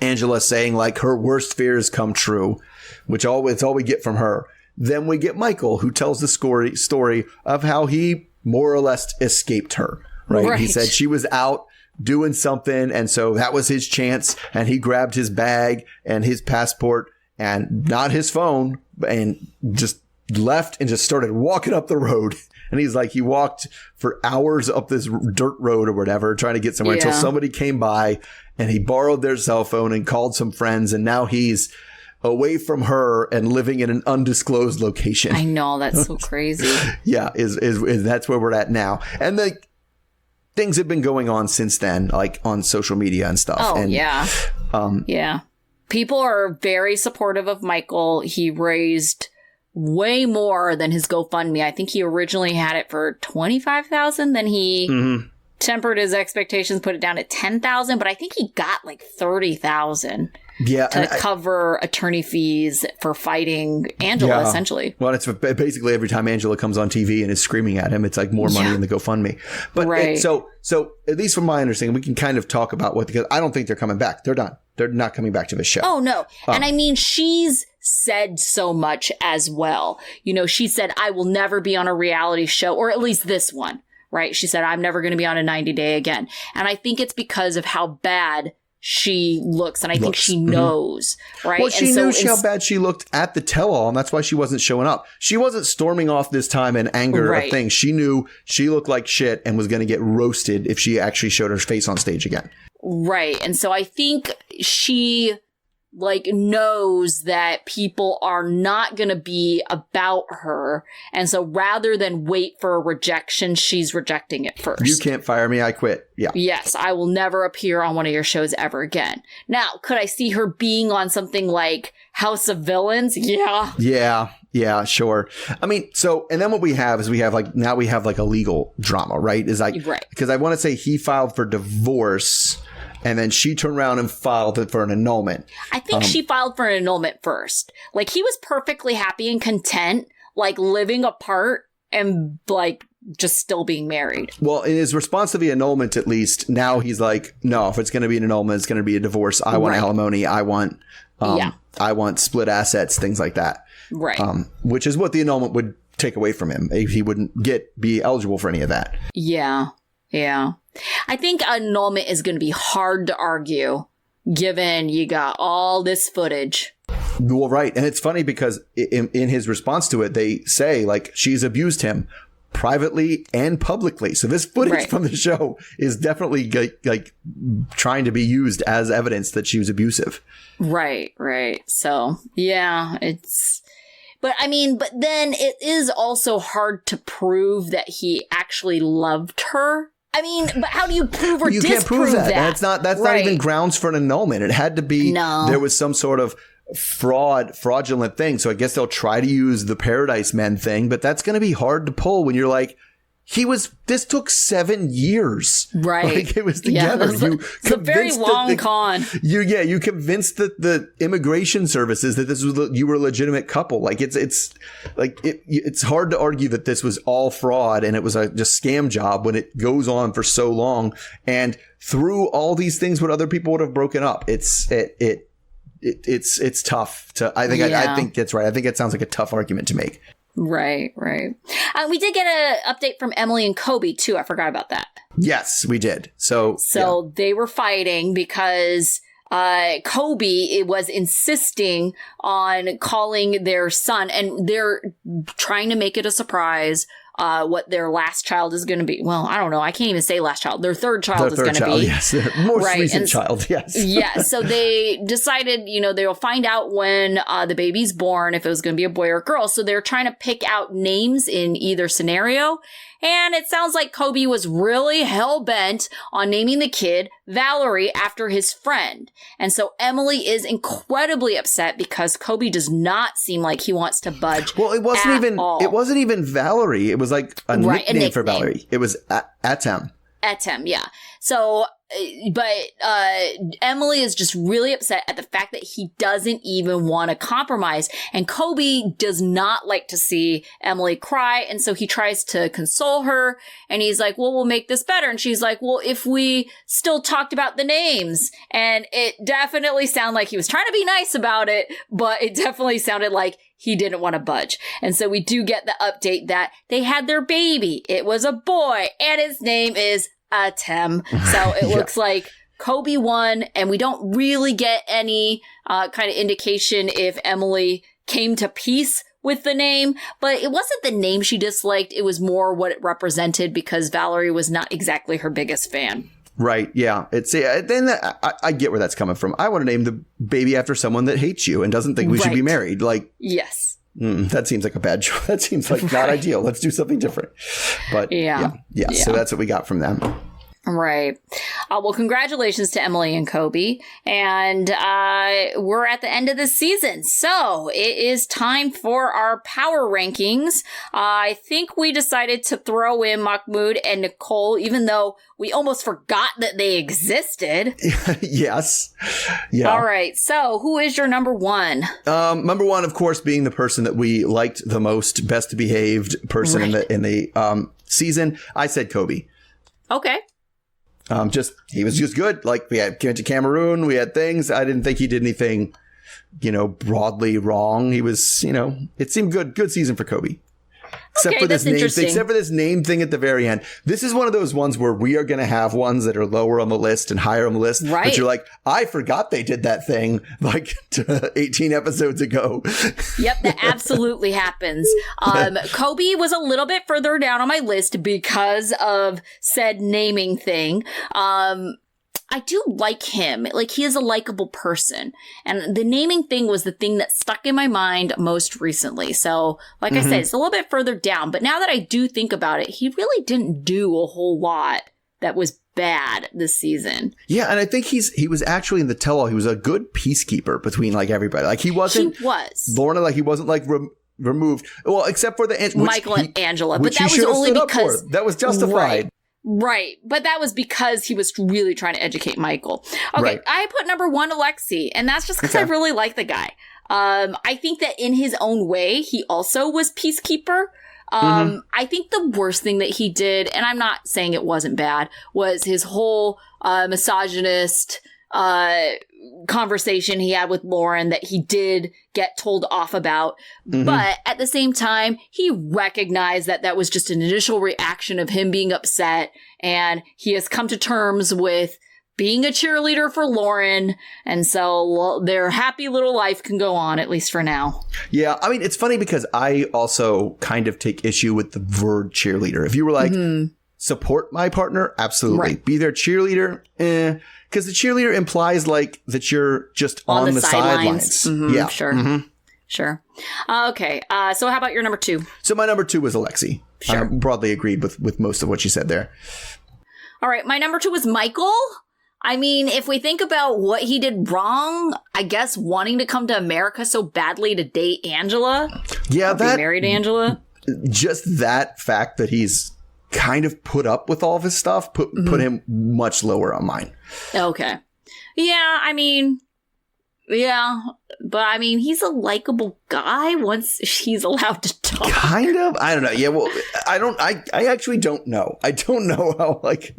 Angela saying her worst fears come true, which it's all we get from her. Then we get Michael, who tells the story of how he more or less escaped her. Right? He said she was out doing something, and so that was his chance. And he grabbed his bag and his passport and not his phone, and just left and just started walking up the road. And he's like, he walked for hours up this dirt road or whatever, trying to get somewhere until somebody came by and he borrowed their cell phone and called some friends. And now he's away from her and living in an undisclosed location. I know, that's so crazy. Yeah, is that's where we're at now. And the things have been going on since then, like on social media and stuff. Oh, and, yeah. Yeah. People are very supportive of Michael. He raised way more than his GoFundMe. I think he originally had it for $25,000. Then he tempered his expectations, put it down at $10,000. But I think he got like $30,000 to cover attorney fees for fighting Angela, essentially. Well, it's basically every time Angela comes on TV and is screaming at him, it's like more money in the GoFundMe. But so at least from my understanding, we can kind of talk about because I don't think they're coming back. They're done. They're not coming back to the show. Oh, no. And I mean, she's said so much as well. You know, she said, I will never be on a reality show, or at least this one, right? She said, I'm never going to be on a 90 Day again. And I think it's because of how bad she looks. And I think she knows, right? Well, she knew how bad she looked at the tell-all, and that's why she wasn't showing up. She wasn't storming off this time in anger or things. She knew she looked like shit and was going to get roasted if she actually showed her face on stage again. Right. And so I think she knows that people are not going to be about her. And so rather than wait for a rejection, she's rejecting it first. You can't fire me. I quit. Yeah. Yes. I will never appear on one of your shows ever again. Now, could I see her being on something like House of Villains? Yeah. Yeah, sure. I mean, so, and then what we have is now we have a legal drama, right? Is because I want to say he filed for divorce. And then she turned around and filed for an annulment. I think she filed for an annulment first. Like, he was perfectly happy and content, living apart and, just still being married. Well, in his response to the annulment, at least, now he's like, no, if it's going to be an annulment, it's going to be a divorce. I want alimony. I want split assets, things like that. Right. Which is what the annulment would take away from him. He wouldn't be eligible for any of that. Yeah. Yeah. I think annulment is going to be hard to argue, given you got all this footage. Well, right. And it's funny because in his response to it, they say, she's abused him privately and publicly. So this footage from the show is definitely, trying to be used as evidence that she was abusive. Right. So, yeah, But then it is also hard to prove that he actually loved her. I mean, but how do you prove or disprove can't prove that? That's not even grounds for an annulment. It had to be there was some sort of fraudulent thing. So I guess they'll try to use the Paradise Men thing, but that's going to be hard to pull when you're like, this took 7 years. Right. It was together. It's a very long con. You convinced the immigration services that you were a legitimate couple. It's hard to argue that this was all fraud and it was a just scam job when it goes on for so long. And through all these things, what other people would have broken up. It's tough to, I think that's right. I think it sounds like a tough argument to make. Right. We did get an update from Emily and Kobe, too. I forgot about that. Yes, we did. So they were fighting because Kobe was insisting on calling their son, and they're trying to make it a surprise what their last child is going to be. Well, I don't know. I can't even say last child. Their third child is going to be. Yes, their most recent child. Yes. Yeah. So they decided, they will find out when the baby's born, if it was going to be a boy or a girl. So they're trying to pick out names in either scenario. And it sounds like Kobe was really hell-bent on naming the kid Valerie after his friend. And so Emily is incredibly upset because Kobe does not seem like he wants to budge. Well, it wasn't even Valerie. It was like a nickname for Valerie. It was Atem. Atem, yeah. So, but Emily is just really upset at the fact that he doesn't even want to compromise. And Kobe does not like to see Emily cry. And so he tries to console her. And he's like, well, we'll make this better. And she's like, well, if we still talked about the names. And it definitely sounded like he was trying to be nice about it, but it definitely sounded like he didn't want to budge. And so we do get the update that they had their baby. It was a boy, and his name is Atem. So it looks like Kobe won, and we don't really get any kind of indication if Emily came to peace with the name, but it wasn't the name she disliked. It was more what it represented because Valerie was not exactly her biggest fan. Right. Yeah. I get where that's coming from. I want to name the baby after someone that hates you and doesn't think we should be married. Like, yes. That seems like a bad choice. That seems like not ideal. Let's do something different. But yeah. So that's what we got from them. Right. Well, congratulations to Emily and Kobe. And we're at the end of the season. So it is time for our power rankings. I think we decided to throw in Mahmoud and Nicole, even though we almost forgot that they existed. Yes. Yeah. All right. So who is your number one? Number one, of course, being the person that we liked the most, best behaved person in the season. I said Kobe. Okay. He was just good. Like we went to Cameroon, we had things. I didn't think he did anything, broadly wrong. He was, it seemed good season for Kobe. Except for this name thing at the very end. This is one of those ones where we are going to have ones that are lower on the list and higher on the list. Right. But you're like, I forgot they did that thing like 18 episodes ago. Yep, that absolutely happens. Kobe was a little bit further down on my list because of said naming thing. I do like him. Like, he is a likable person. And the naming thing was the thing that stuck in my mind most recently. So, like I said, it's a little bit further down. But now that I do think about it, he really didn't do a whole lot that was bad this season. Yeah, and I think he was actually in the tell-all. He was a good peacekeeper between, like, everybody. Like, he wasn't... He was. Lorna, like, he wasn't, like... removed. Well, except for Michael and Angela. But that was only because... That was justified. Right. But that was because he was really trying to educate Michael. Okay. Right. I put number one, Alexei. And that's just because I really like the guy. I think that in his own way, he also was peacekeeper. I think the worst thing that he did, and I'm not saying it wasn't bad, was his whole misogynist conversation he had with Loren that he did get told off about. But at the same time, he recognized that that was just an initial reaction of him being upset. And he has come to terms with being a cheerleader for Loren. And so their happy little life can go on, at least for now. Yeah. I mean, it's funny because I also kind of take issue with the word cheerleader. If you were like, support my partner, absolutely. Right. Be their cheerleader, because the cheerleader implies like that you're just on the sidelines. Yeah. Sure. Sure. Okay. So how about your number two? So my number two was Alexei. Sure. I broadly agreed with most of what you said there. All right. My number two was Michael. I mean, if we think about what he did wrong, I guess wanting to come to America so badly to date Angela. Yeah. That married Angela. Just that fact that he's kind of put up with all of his stuff put him much lower on mine. Okay. Yeah, I mean, but I mean, he's a likable guy once he's allowed to talk. Kind of. I don't know. Yeah, well, I actually don't know. I don't know how like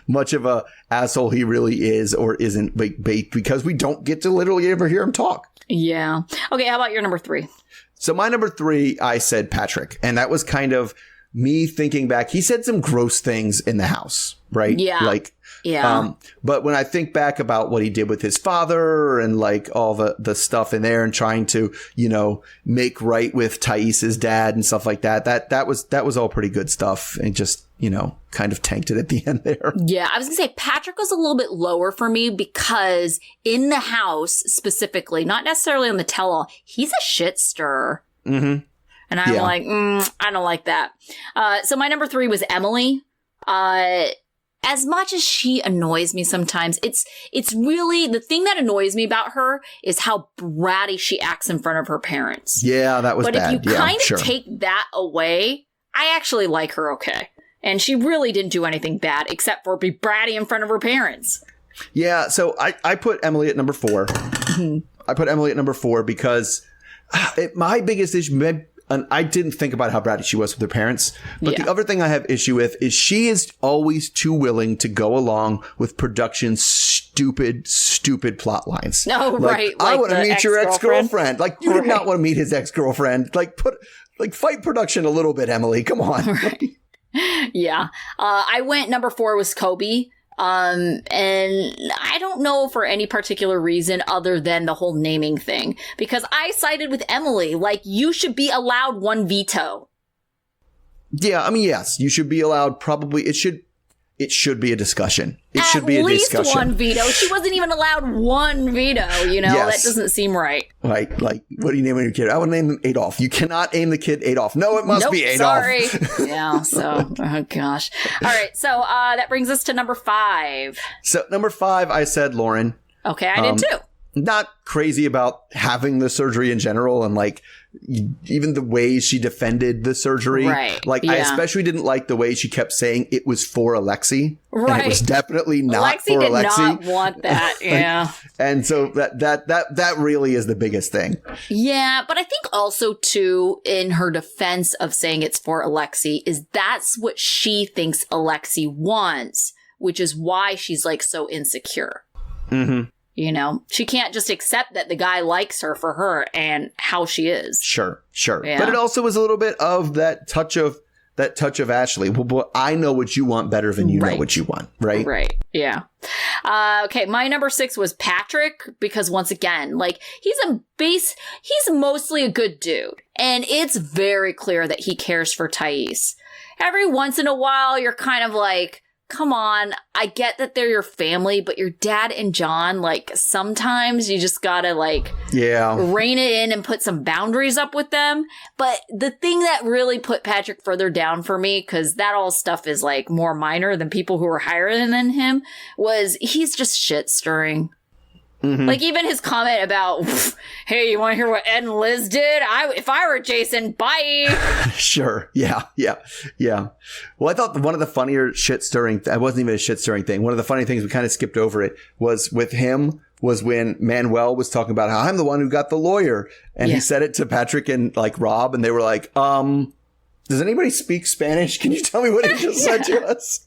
much of a asshole he really is or isn't, because we don't get to literally ever hear him talk. Yeah. Okay, how about your number three? So my number three, I said Patrick, and that was kind of me thinking back. He said some gross things in the house, right? Yeah. But when I think back about what he did with his father and like all the stuff in there and trying to, make right with Thais's dad and stuff like that was all pretty good stuff, and just, kind of tanked it at the end there. Yeah. I was gonna say Patrick was a little bit lower for me because in the house specifically, not necessarily on the tell-all, he's a shit stirrer. And I'm like, I don't like that. So my number three was Emily. As much as she annoys me sometimes, it's really the thing that annoys me about her is how bratty she acts in front of her parents. Yeah, that was bad. But if you kind of take that away, I actually like her okay. And she really didn't do anything bad except for be bratty in front of her parents. Yeah, so I put Emily at number 4. I put Emily at number 4 because my biggest issue... And I didn't think about how bratty she was with her parents. But the other thing I have issue with is she is always too willing to go along with production's stupid plot lines. No, right. I want to meet your ex-girlfriend. Like, you did not want to meet his ex-girlfriend. Like, fight production a little bit, Emily. Come on. Right. Yeah. I went number 4 was Kobe. And I don't know for any particular reason other than the whole naming thing, because I sided with Emily. Like, you should be allowed one veto. Yeah, I mean, yes, you should be allowed. Probably it should be a discussion. It should be a discussion. At least one veto. She wasn't even allowed one veto, you know? Yes. That doesn't seem right. Like, what do you name your kid? I would name him Adolf. You cannot name the kid Adolf. No, it must be Adolf. Sorry. Yeah, so, oh gosh. All right, so that brings us to number 5. So, number 5, I said Loren. Okay, I did too. Not crazy about having the surgery in general, and like even the way she defended the surgery. Right. Like, I especially didn't like the way she kept saying it was for Alexei. Right. And it was definitely not for Alexei. Alexei did not want that. Yeah. And so that really is the biggest thing. Yeah, but I think also too, in her defense of saying it's for Alexei, is that's what she thinks Alexei wants, which is why she's like so insecure. Mm-hmm. You know, she can't just accept that the guy likes her for her and how she is. Sure. Yeah. But it also was a little bit of that touch of Ashley. Well, I know what you want better than you know what you want. Right. Right. Yeah. Okay. My number 6 was Patrick, because once again, like, he's mostly a good dude. And it's very clear that he cares for Thais. Every once in a while, you're kind of like, come on, I get that they're your family, but your dad and John, like, sometimes you just gotta, like, rein it in and put some boundaries up with them. But the thing that really put Patrick further down for me, because that all stuff is, like, more minor than people who are higher than him, was he's just shit stirring. Mm-hmm. Like, even his comment about, hey, you want to hear what Ed and Liz did? If I were Jason, bye. Sure. Yeah. Well, I thought one of the funnier shit-stirring, it wasn't even a shit-stirring thing. One of the funny things, we kind of skipped over it, was with him, was when Manwell was talking about how I'm the one who got the lawyer. And he said it to Patrick and, like, Rob, and they were like, does anybody speak Spanish? Can you tell me what he just said to us?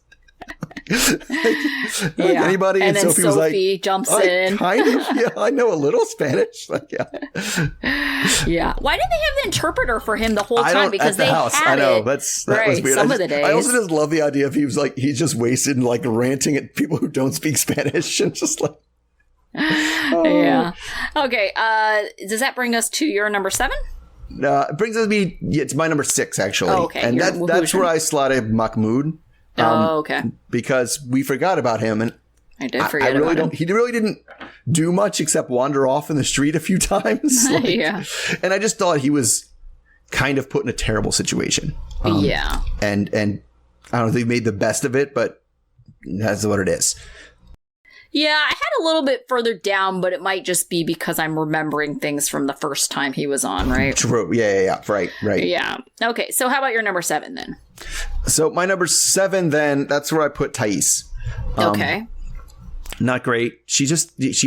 like anybody, and then Sophie was like, jumps in. I know a little Spanish. Like, yeah. Why did they have the interpreter for him the whole time? Because at the house. I know that was weird. Some of the days. I also just love the idea of he's just wasted and like ranting at people who don't speak Spanish and just like. Yeah. Okay. Does that bring us to your number 7? It brings us it's my number 6 actually. Oh, okay. And that's where I slotted Mahmoud. Okay. Because we forgot about him, and I did forget about him. He really didn't do much except wander off in the street a few times. Like, yeah. And I just thought he was kind of put in a terrible situation. Yeah. And I don't know if they made the best of it, but that's what it is. Yeah, I had a little bit further down, but it might just be because I'm remembering things from the first time he was on, right? True. Yeah. Right. Yeah. Okay, so how about your number 7 then? So my number 7 then, that's where I put Thais. Okay. Not great. She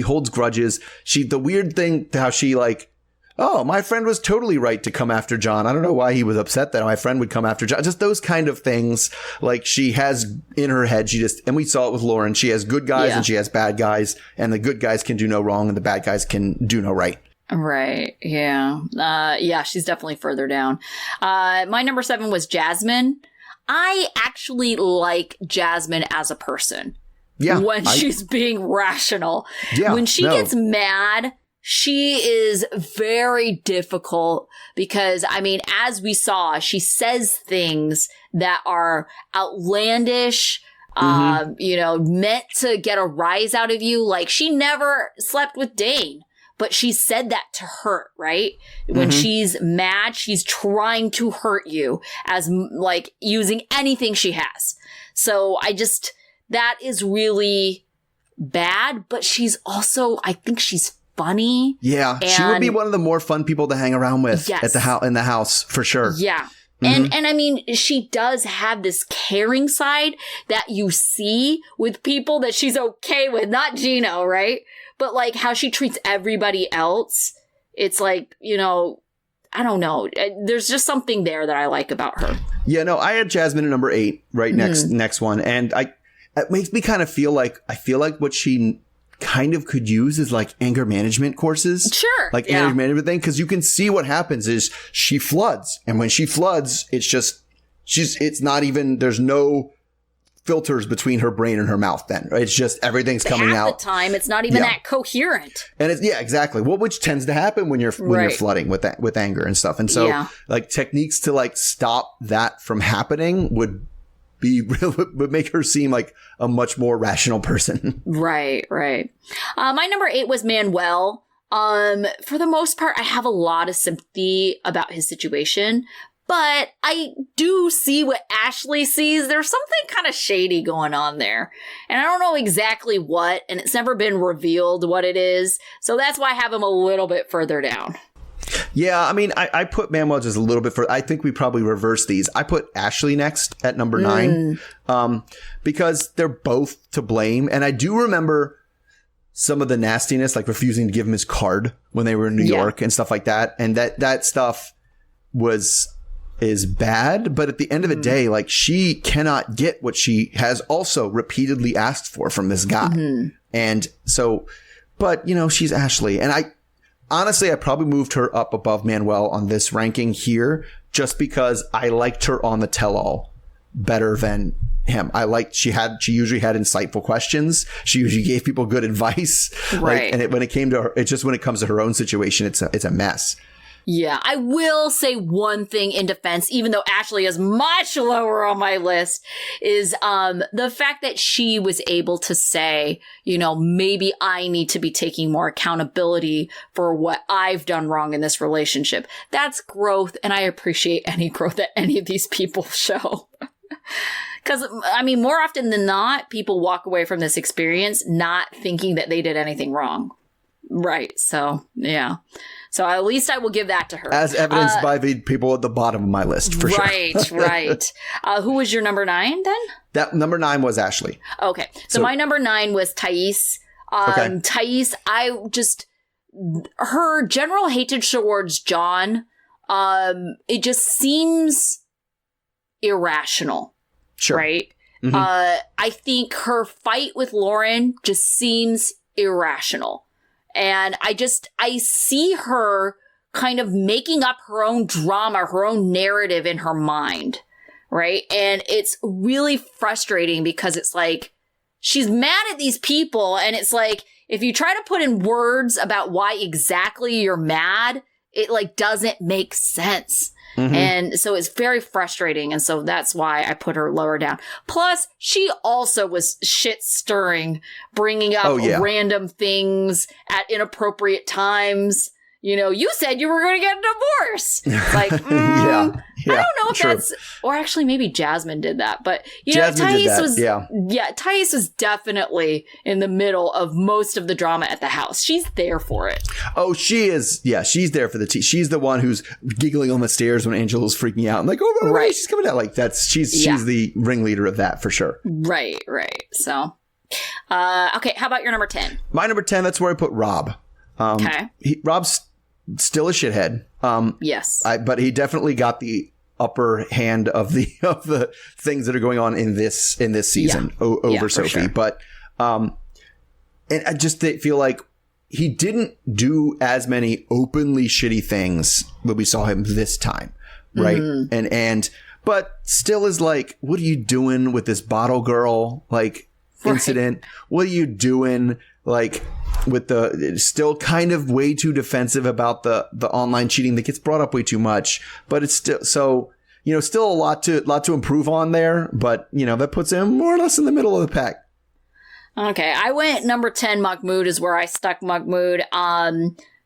holds grudges. The weird thing, how she like, oh, my friend was totally right to come after John. I don't know why he was upset that my friend would come after John. Just those kind of things. Like, she has in her head, and we saw it with Loren, she has good guys and she has bad guys, and the good guys can do no wrong and the bad guys can do no right. Right. Yeah. She's definitely further down. My number 7 was Jasmin. I actually like Jasmin as a person. Yeah. When she's being rational. Yeah. When she gets mad, she is very difficult because, I mean, as we saw, she says things that are outlandish, meant to get a rise out of you. Like, she never slept with Dane, but she said that to hurt, right? When she's mad, she's trying to hurt you as, like, using anything she has. So that is really bad, but she's also, I think she's funny. Yeah, she would be one of the more fun people to hang around with in the house for sure. Yeah. And I mean, she does have this caring side that you see with people that she's okay with, not Gino, right? But like how she treats everybody else, it's like, I don't know. There's just something there that I like about her. Yeah, no, I had Jasmin at number 8, right next one, and it makes me kind of feel like what she kind of could use is like anger management courses. Sure. Like anger management thing. Cause you can see what happens is she floods. And when she floods, it's not even, there's no filters between her brain and her mouth then. Right? It's just everything's coming out. Half the time, it's not even that coherent. And it's, exactly. Well, which tends to happen when you're flooding with anger and stuff. And so like techniques to like stop that from happening would make her seem like a much more rational person. Right. My number 8 was Manwell. For the most part, I have a lot of sympathy about his situation, but I do see what Ashley sees. There's something kind of shady going on there. And I don't know exactly what, and it's never been revealed what it is. So that's why I have him a little bit further down. Yeah, I mean, I put Manwell just a little bit further. I think we probably reversed these. I put Ashley next at number 9 because they're both to blame. And I do remember some of the nastiness, like refusing to give him his card when they were in New York and stuff like that. And that stuff is bad. But at the end of the day, like she cannot get what she has also repeatedly asked for from this guy. And so, but you know, she's Ashley. And honestly, I probably moved her up above Manwell on this ranking here just because I liked her on the tell-all better than him. She usually had insightful questions. She usually gave people good advice. Right. And when it comes to her own situation, it's a mess. Yeah, I will say one thing in defense, even though Ashley is much lower on my list, is the fact that she was able to say, you know, maybe I need to be taking more accountability for what I've done wrong in this relationship. That's growth, and I appreciate any growth that any of these people show. Because, I mean, more often than not, people walk away from this experience not thinking that they did anything wrong. Right. So, yeah. So at least I will give that to her. As evidenced by the people at the bottom of my list, for sure. Right. Who was your number 9 then? That number 9 was Ashley. Okay. So my number 9 was Thais. Thais, her general hatred towards John, it just seems irrational. Sure. Right? I think her fight with Loren just seems irrational. And I see her kind of making up her own drama, her own narrative in her mind, right? And it's really frustrating because it's like, she's mad at these people. And it's like, if you try to put in words about why exactly you're mad, it like doesn't make sense. And so it's very frustrating. And so that's why I put her lower down. Plus, she also was shit stirring, bringing up random things at inappropriate times. You know, you said you were going to get a divorce. Like, I don't know if that's, or actually maybe Jasmin did that. But, you know, Thais was definitely in the middle of most of the drama at the house. She's there for it. Oh, she is. Yeah, she's there for the tea. She's the one who's giggling on the stairs when Angela's freaking out. I'm like, oh, right, she's coming out. Like, she's the ringleader of that for sure. Right. So, okay, how about your number 10? My number 10, that's where I put Rob. Okay. Rob's still a shithead. Yes. But he definitely got the upper hand of the things that are going on in this season over Sophie. Sure. But and I just feel like he didn't do as many openly shitty things that we saw him this time, right? But still is like, what are you doing with this bottle girl incident? What are you doing with the still kind of way too defensive about the online cheating that gets brought up way too much, but it's still so, you know, still a lot to improve on there, but you know, that puts him more or less in the middle of the pack. Okay. I went number 10, Mahmoud is where I stuck Mahmoud.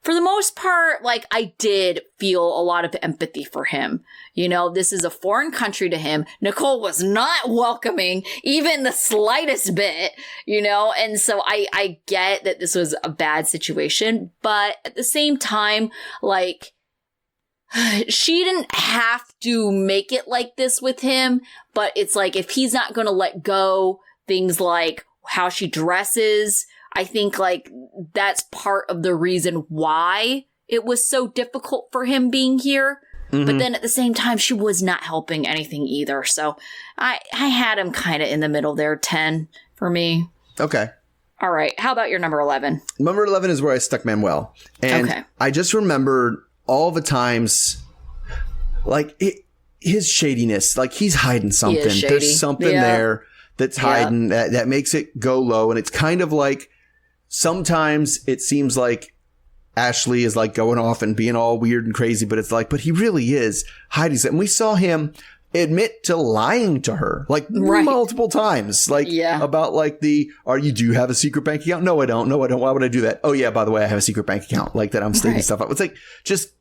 For the most part, I did feel a lot of empathy for him. You know, this is a foreign country to him. Nicole was not welcoming even the slightest bit, you know, and so I get that this was a bad situation, but at the same time, she didn't have to make it like this with him, but it's like, if he's not going to let go, things like how she dresses, I think that's part of the reason why it was so difficult for him being here. But then at the same time, she was not helping anything either. So I had him kind of in the middle there, 10 for me. Okay. All right. How about your number 11? Number 11 is where I stuck Manwell. And I just remembered all the times, his shadiness, he's hiding something. There's something there that's hiding that makes it go low. And it's kind of like sometimes it seems like Ashley is like going off and being all weird and crazy, but it's like, but he really is hiding it. And we saw him admit to lying to her like multiple times, like about like do you have a secret bank account? No, I don't. Why would I do that? Oh yeah, by the way, I have a secret bank account, like that I'm stating stuff up. It's like just,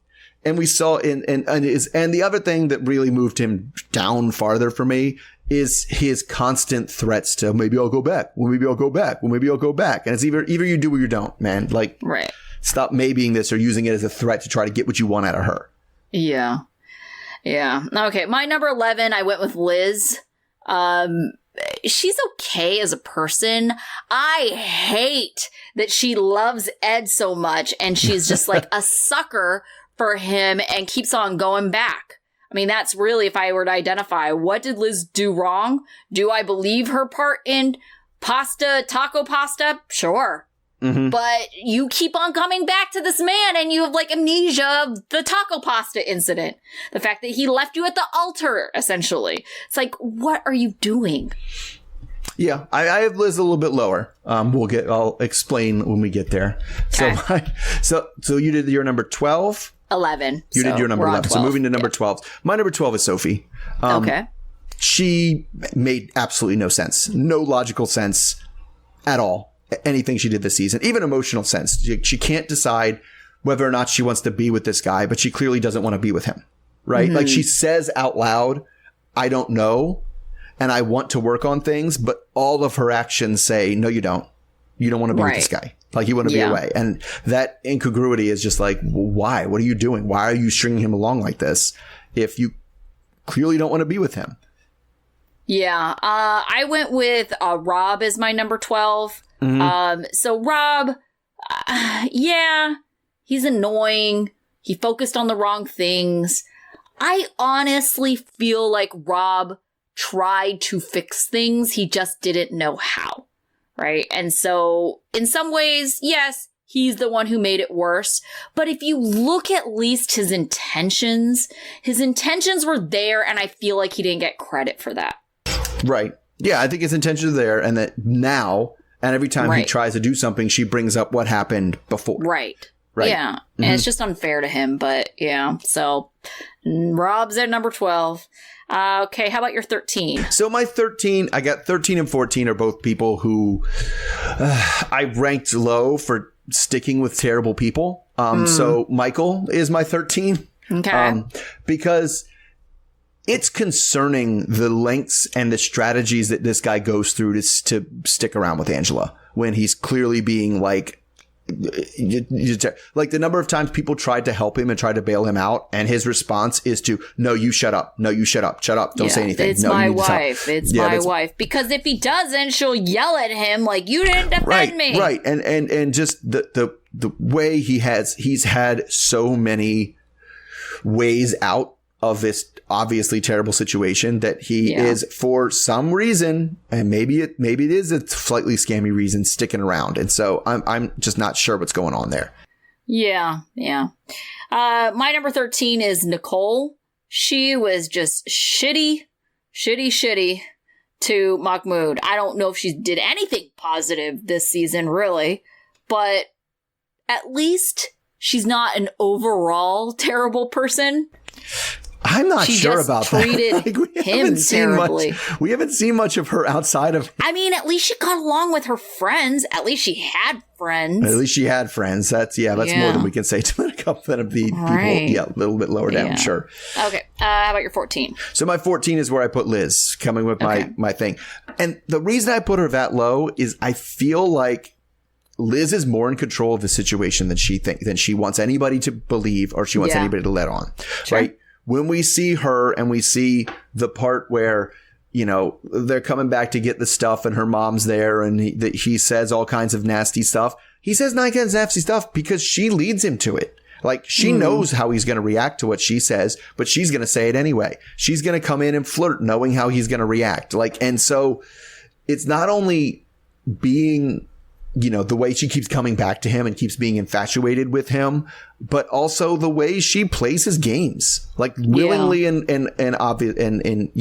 and we saw and the other thing that really moved him down farther for me is his constant threats to maybe I'll go back. Well, maybe I'll go back. Well, maybe I'll go back. And it's either you do or you don't, man. Like, stop maybeing this or using it as a threat to try to get what you want out of her. Yeah. Yeah. Okay. My number 11, I went with Liz. She's okay as a person. I hate that she loves Ed so much and she's just like a sucker for him and keeps on going back. I mean, that's really, if I were to identify, what did Liz do wrong? Do I believe her part in taco pasta? Sure. Mm-hmm. But you keep on coming back to this man and you have like amnesia of the taco pasta incident. The fact that he left you at the altar, essentially. It's like, what are you doing? Yeah, I have Liz a little bit lower. I'll explain when we get there. Okay. So you did your number 12? 11. You did your number 11. So moving to number 12. My number 12 is Sophie. Okay. She made absolutely no sense. No logical sense at all. Anything she did this season, even emotional sense. She can't decide whether or not she wants to be with this guy, but she clearly doesn't want to be with him. Right? Mm-hmm. Like she says out loud, I don't know. And I want to work on things, but all of her actions say, no, you don't. You don't want to be with this guy. Like you want to be away. And that incongruity is just like, well, why? What are you doing? Why are you stringing him along like this if you clearly don't want to be with him? Yeah. I went with Rob as my number 12. Mm-hmm. So Rob, he's annoying. He focused on the wrong things. I honestly feel like Rob tried to fix things. He just didn't know how. Right. And so in some ways, yes, he's the one who made it worse. But if you look at least his intentions were there. And I feel like he didn't get credit for that. Right. Yeah, I think his intentions are there. And that now, and every time he tries to do something, she brings up what happened before. Right. Yeah. Mm-hmm. And it's just unfair to him. But yeah. So Rob's at number 12. Okay, how about your 13? So my 13, I got 13 and 14 are both people who I ranked low for sticking with terrible people. So Michael is my 13. Okay. Because it's concerning the lengths and the strategies that this guy goes through to stick around with Angela when he's clearly being like the number of times people tried to help him and tried to bail him out, and his response is to, no, you shut up. No, you shut up. Shut up. Don't say anything. It's no, my wife. It's my wife. Because if he doesn't, she'll yell at him like, you didn't defend me. Right. And just the way he's had so many ways out of this obviously terrible situation that he is, for some reason, and maybe it is a slightly scammy reason, sticking around. And so I'm just not sure what's going on there. Yeah. My number 13 is Nicole. She was just shitty to Mahmoud. I don't know if she did anything positive this season, really, but at least she's not an overall terrible person. I'm not sure about that. Like, him terribly. We haven't seen much of her outside of. I mean, at least she got along with her friends. At least she had friends. That's more than we can say to a couple of the people. Yeah, a little bit lower down, sure. Okay. How about your 14? So my 14 is where I put Liz, coming with my thing. And the reason I put her that low is I feel like Liz is more in control of the situation than she wants anybody to believe or she wants anybody to let on. Sure. Right? When we see her and we see the part where, they're coming back to get the stuff and her mom's there and he says all kinds of nasty stuff. He says all kinds of nasty stuff because she leads him to it. Like she knows how he's going to react to what she says, but she's going to say it anyway. She's going to come in and flirt knowing how he's going to react. And so it's not only being, the way she keeps coming back to him and keeps being infatuated with him, but also the way she plays his games, like willingly and obvious and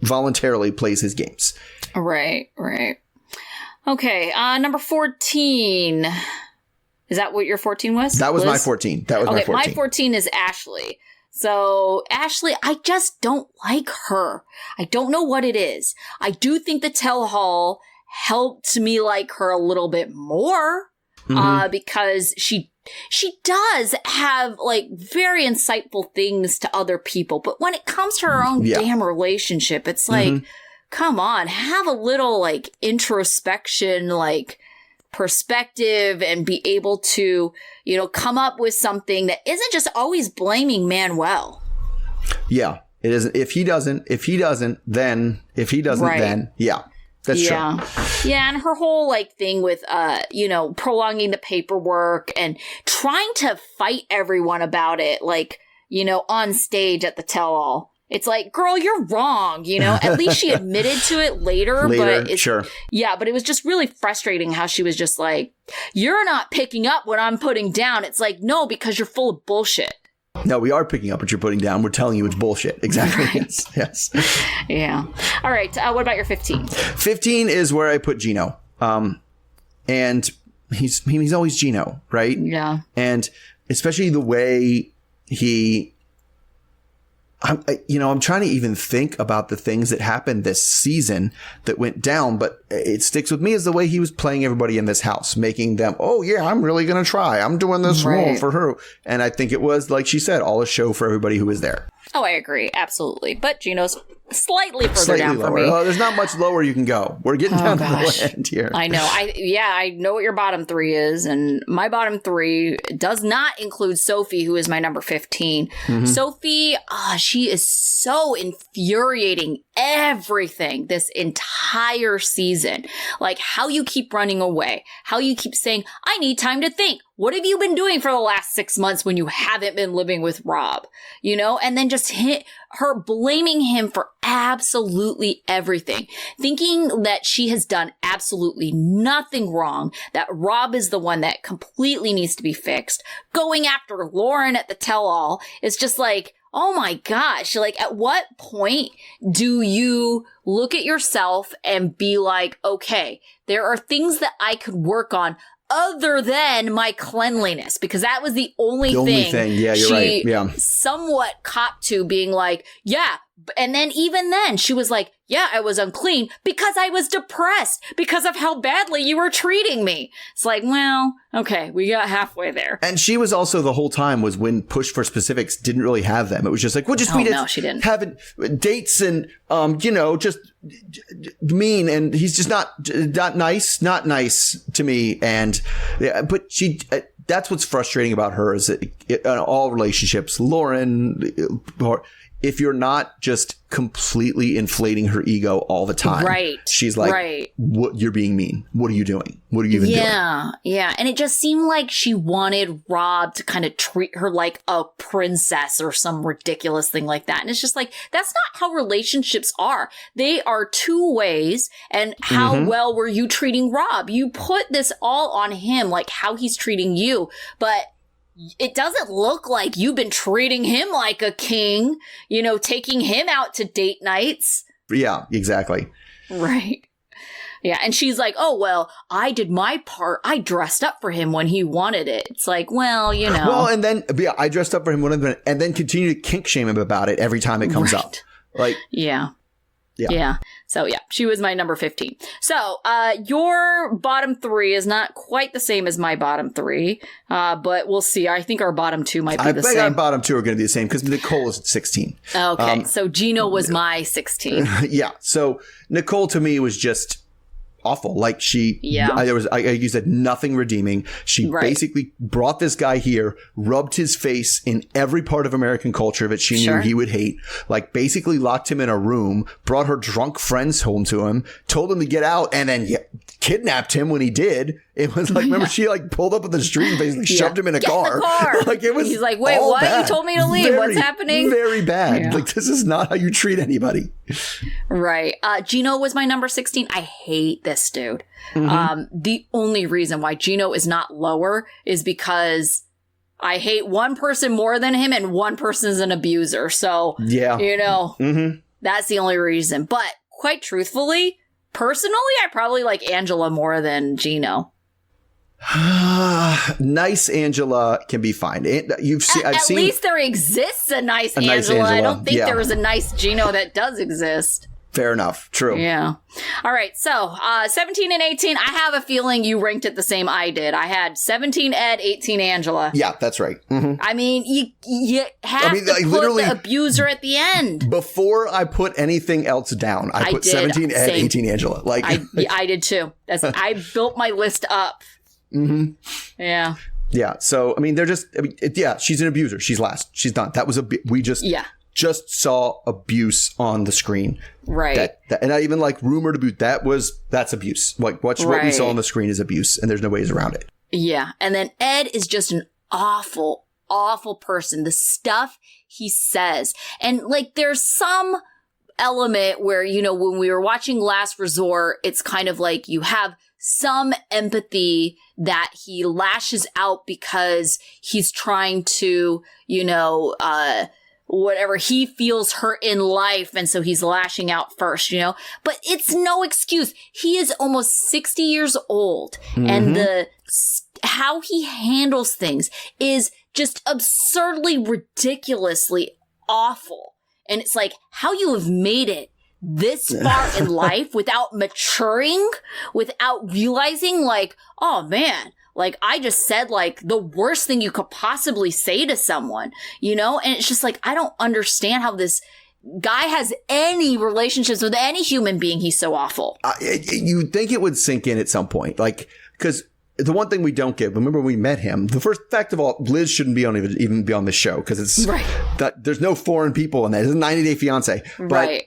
voluntarily plays his games. Right. Okay, number 14. Is that what your 14 was? That was Liz? my 14. That was my 14. My 14 is Ashley. So, Ashley, I just don't like her. I don't know what it is. I do think the tell-all helped me like her a little bit more, because she does have, like, very insightful things to other people. But when it comes to her own damn relationship, it's like, come on, have a little, like, introspection, like, perspective, and be able to, you know, come up with something that isn't just always blaming Manwell. Yeah, it isn't. If he doesn't, then yeah. That's true. Yeah, and her whole, like, thing with, you know, prolonging the paperwork and trying to fight everyone about it, like, you know, on stage at the tell-all. It's like, girl, you're wrong, you know? At least she admitted to it later, but sure. Yeah, but it was just really frustrating how she was just like, you're not picking up what I'm putting down. It's like, no, because you're full of bullshit. No, we are picking up what you're putting down. We're telling you it's bullshit. Exactly. Right. Yes. Yeah. All right. What about your 15? 15 is where I put Gino. And he's always Gino, right? Yeah. And especially the way I'm trying to even think about the things that happened this season that went down, but it sticks with me as the way he was playing everybody in this house, making them, oh yeah, I'm really going to try. I'm doing this role for her. And I think it was, like she said, all a show for everybody who was there. Oh, I agree. Absolutely. But Gino's slightly further down lower. for me. Well, there's not much lower you can go. We're getting down to the end here. I know. I know what your bottom 3 is. And my bottom 3 does not include Sophie, who is my number 15. Sophie, she is so infuriating everything this entire season. Like how you keep running away, how you keep saying, I need time to think. What have you been doing for the last 6 months when you haven't been living with Rob? You know, and then just her blaming him for absolutely everything, thinking that she has done absolutely nothing wrong, that Rob is the one that completely needs to be fixed, going after Loren at the tell-all. It's just like, oh my gosh, like at what point do you look at yourself and be like, okay, there are things that I could work on other than my cleanliness, because that was the only thing. Yeah, you're right. Yeah. Somewhat copped to being like, yeah. And then even then she was like, yeah, I was unclean because I was depressed because of how badly you were treating me. It's like, well, okay, we got halfway there. And she was also the whole time was when pushed for specifics, didn't really have them. It was just like, well, just she didn't. Having dates and, just mean. And he's just not nice to me. And yeah, but that's what's frustrating about her is that in all relationships, Loren, if you're not just completely inflating her ego all the time, she's like, what, you're being mean. What are you doing? What are you even doing? Yeah. And it just seemed like she wanted Rob to kind of treat her like a princess or some ridiculous thing like that. And it's just like, that's not how relationships are. They are two ways. And how well were you treating Rob? You put this all on him, like how he's treating you. But it doesn't look like you've been treating him like a king, taking him out to date nights. Yeah, exactly. Right. Yeah. And she's like, oh, well, I did my part. I dressed up for him when he wanted it. It's like, well, Well, and then I dressed up for him and then continue to kink shame him about it every time it comes up. Like, Yeah. So, she was my number 15. So, your bottom 3 is not quite the same as my bottom 3, but we'll see. I think our bottom 2 might be the same. I think our bottom 2 are going to be the same because Nicole is 16. Okay, so Gino was my 16. Yeah, so Nicole to me was just awful. Like you said, nothing redeeming. She basically brought this guy here, rubbed his face in every part of American culture that she knew he would hate, like basically locked him in a room, brought her drunk friends home to him, told him to get out, and then kidnapped him when he did. It was like, remember, she like pulled up at the street and basically shoved him in a car. Like it was. He's like, wait, what? Bad. You told me to leave. What's happening? Very bad. Yeah. Like this is not how you treat anybody. Right. Gino was my number 16. I hate this dude. The only reason why Gino is not lower is because I hate one person more than him and one person is an abuser. So, That's the only reason. But quite truthfully, personally, I probably like Angela more than Gino. Nice Angela can be fine. At least there exists a nice Angela. I don't think there was a nice Gino that does exist. Fair enough. True. Yeah. All right. So 17 and 18, I have a feeling you ranked it the same I did. I had 17 Ed, 18 Angela. Yeah, that's right. Mm-hmm. I mean, you have to put the abuser at the end. Before I put anything else down, I put 17 Ed, 18 Angela. Like I did too. I built my list up. Mm-hmm. Yeah. Yeah. So, I mean, she's an abuser. She's last. She's done. That was we just saw abuse on the screen. Right. And I even like rumored abuse. That's abuse. Like what we saw on the screen is abuse, and there's no ways around it. Yeah. And then Ed is just an awful, awful person. The stuff he says. And like there's some element where, when we were watching Last Resort, it's kind of like you have some empathy that he lashes out because he's trying to, whatever, he feels hurt in life. And so he's lashing out first, but it's no excuse. He is almost 60 years old and how he handles things is just absurdly, ridiculously awful. And it's like how you have made it this far in life without maturing, without realizing like, oh man, like I just said like the worst thing you could possibly say to someone, and it's just like, I don't understand how this guy has any relationships with any human being. He's so awful. You'd think it would sink in at some point, like, because the one thing we don't get, remember when we met him, the first fact of all, Liz shouldn't even be on this show because it's that there's no foreign people in that. It's a 90-day fiance. But right.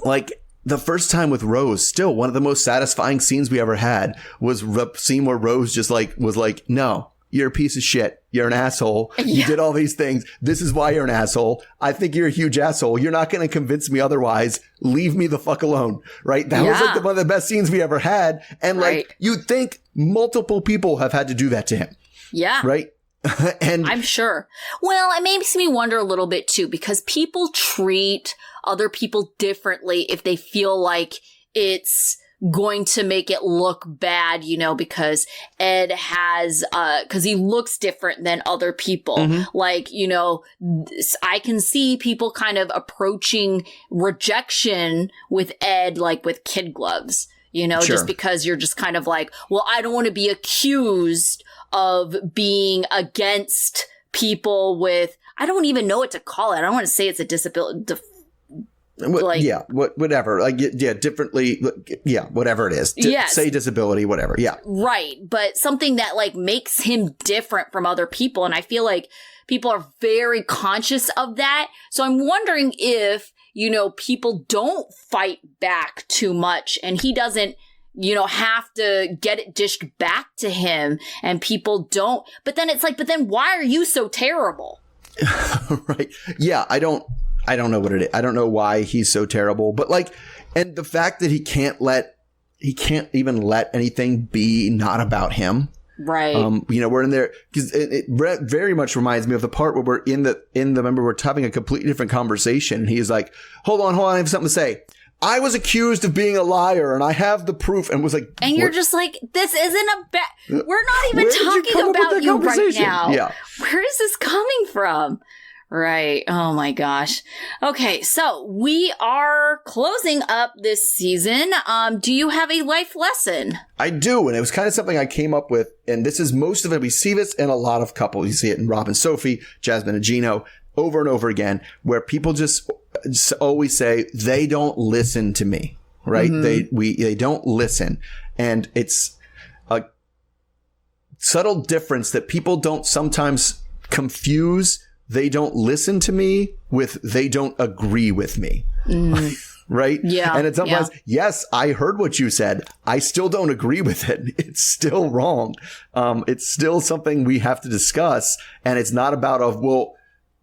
Like the first time with Rose, still one of the most satisfying scenes we ever had was the scene where Rose just was like, no, you're a piece of shit. You're an asshole. Yeah. You did all these things. This is why you're an asshole. I think you're a huge asshole. You're not going to convince me otherwise. Leave me the fuck alone. Right. That was like one of the best scenes we ever had. And like, you'd think multiple people have had to do that to him. Yeah. Right. And I'm sure. Well, it makes me wonder a little bit too, because people treat other people differently if they feel like it's going to make it look bad, because Ed has, cause he looks different than other people. Mm-hmm. Like, I can see people kind of approaching rejection with Ed, like with kid gloves, just because you're just kind of like, well, I don't want to be accused of being against people with, I don't even know what to call it. I don't want to say it's a disability. Whatever. Like, differently. Yeah, whatever it is. Say disability, whatever. Yeah. Right. But something that like makes him different from other people. And I feel like people are very conscious of that. So I'm wondering if, people don't fight back too much and he doesn't, have to get it dished back to him and people don't. But then it's like, why are you so terrible? Right. Yeah. I don't know what it is. I don't know why he's so terrible, but like, and the fact that he can't even let anything be not about him. Right. We're in there because it very much reminds me of the part where we're in the, remember we're having a completely different conversation. He's like, hold on. I have something to say. I was accused of being a liar and I have the proof, and was like, and you're just like, this isn't we're not even talking about you right now. Yeah. Where is this coming from? Right. Oh my gosh. Okay. So we are closing up this season. Do you have a life lesson? I do. And it was kind of something I came up with. And this is most of it. We see this in a lot of couples. You see it in Rob and Sophie, Jasmin and Gino, over and over again, where people just always say they don't listen to me. Right. Mm-hmm. They don't listen. And it's a subtle difference that people don't sometimes confuse. They don't listen to me with they don't agree with me. Right? Yeah. And it's sometimes, yes, I heard what you said. I still don't agree with it. It's still wrong. It's still something we have to discuss. And it's not about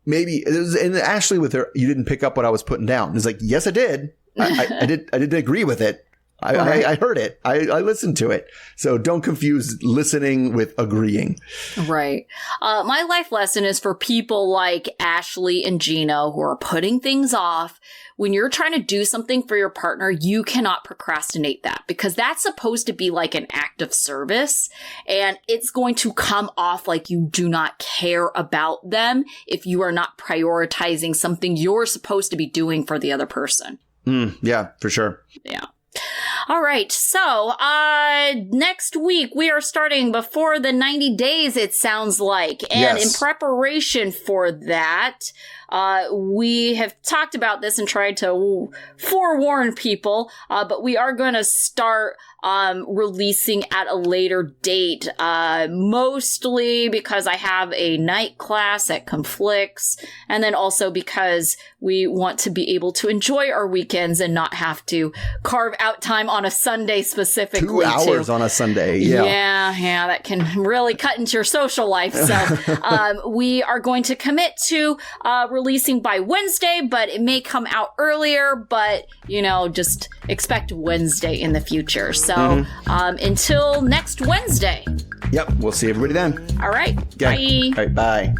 maybe it was, and Ashley with her, you didn't pick up what I was putting down. It's like, yes, I did. I didn't agree with it. I heard it. I listened to it. So don't confuse listening with agreeing. Right. My life lesson is for people like Ashley and Gino who are putting things off. When you're trying to do something for your partner, you cannot procrastinate that because that's supposed to be like an act of service, and it's going to come off like you do not care about them if you are not prioritizing something you're supposed to be doing for the other person. Yeah, for sure. Yeah. All right. So, next week we are starting before the 90 days, it sounds like. And in preparation for that, we have talked about this and tried to forewarn people, but we are going to start releasing at a later date, mostly because I have a night class that conflicts, and then also because we want to be able to enjoy our weekends and not have to carve out time on a Sunday specifically. 2 hours on a Sunday. Yeah, that can really cut into your social life. So we are going to commit to releasing by Wednesday, but it may come out earlier, but, just expect Wednesday in the future. So until next Wednesday. Yep. We'll see everybody then. All right. Okay. Bye. All right. Bye.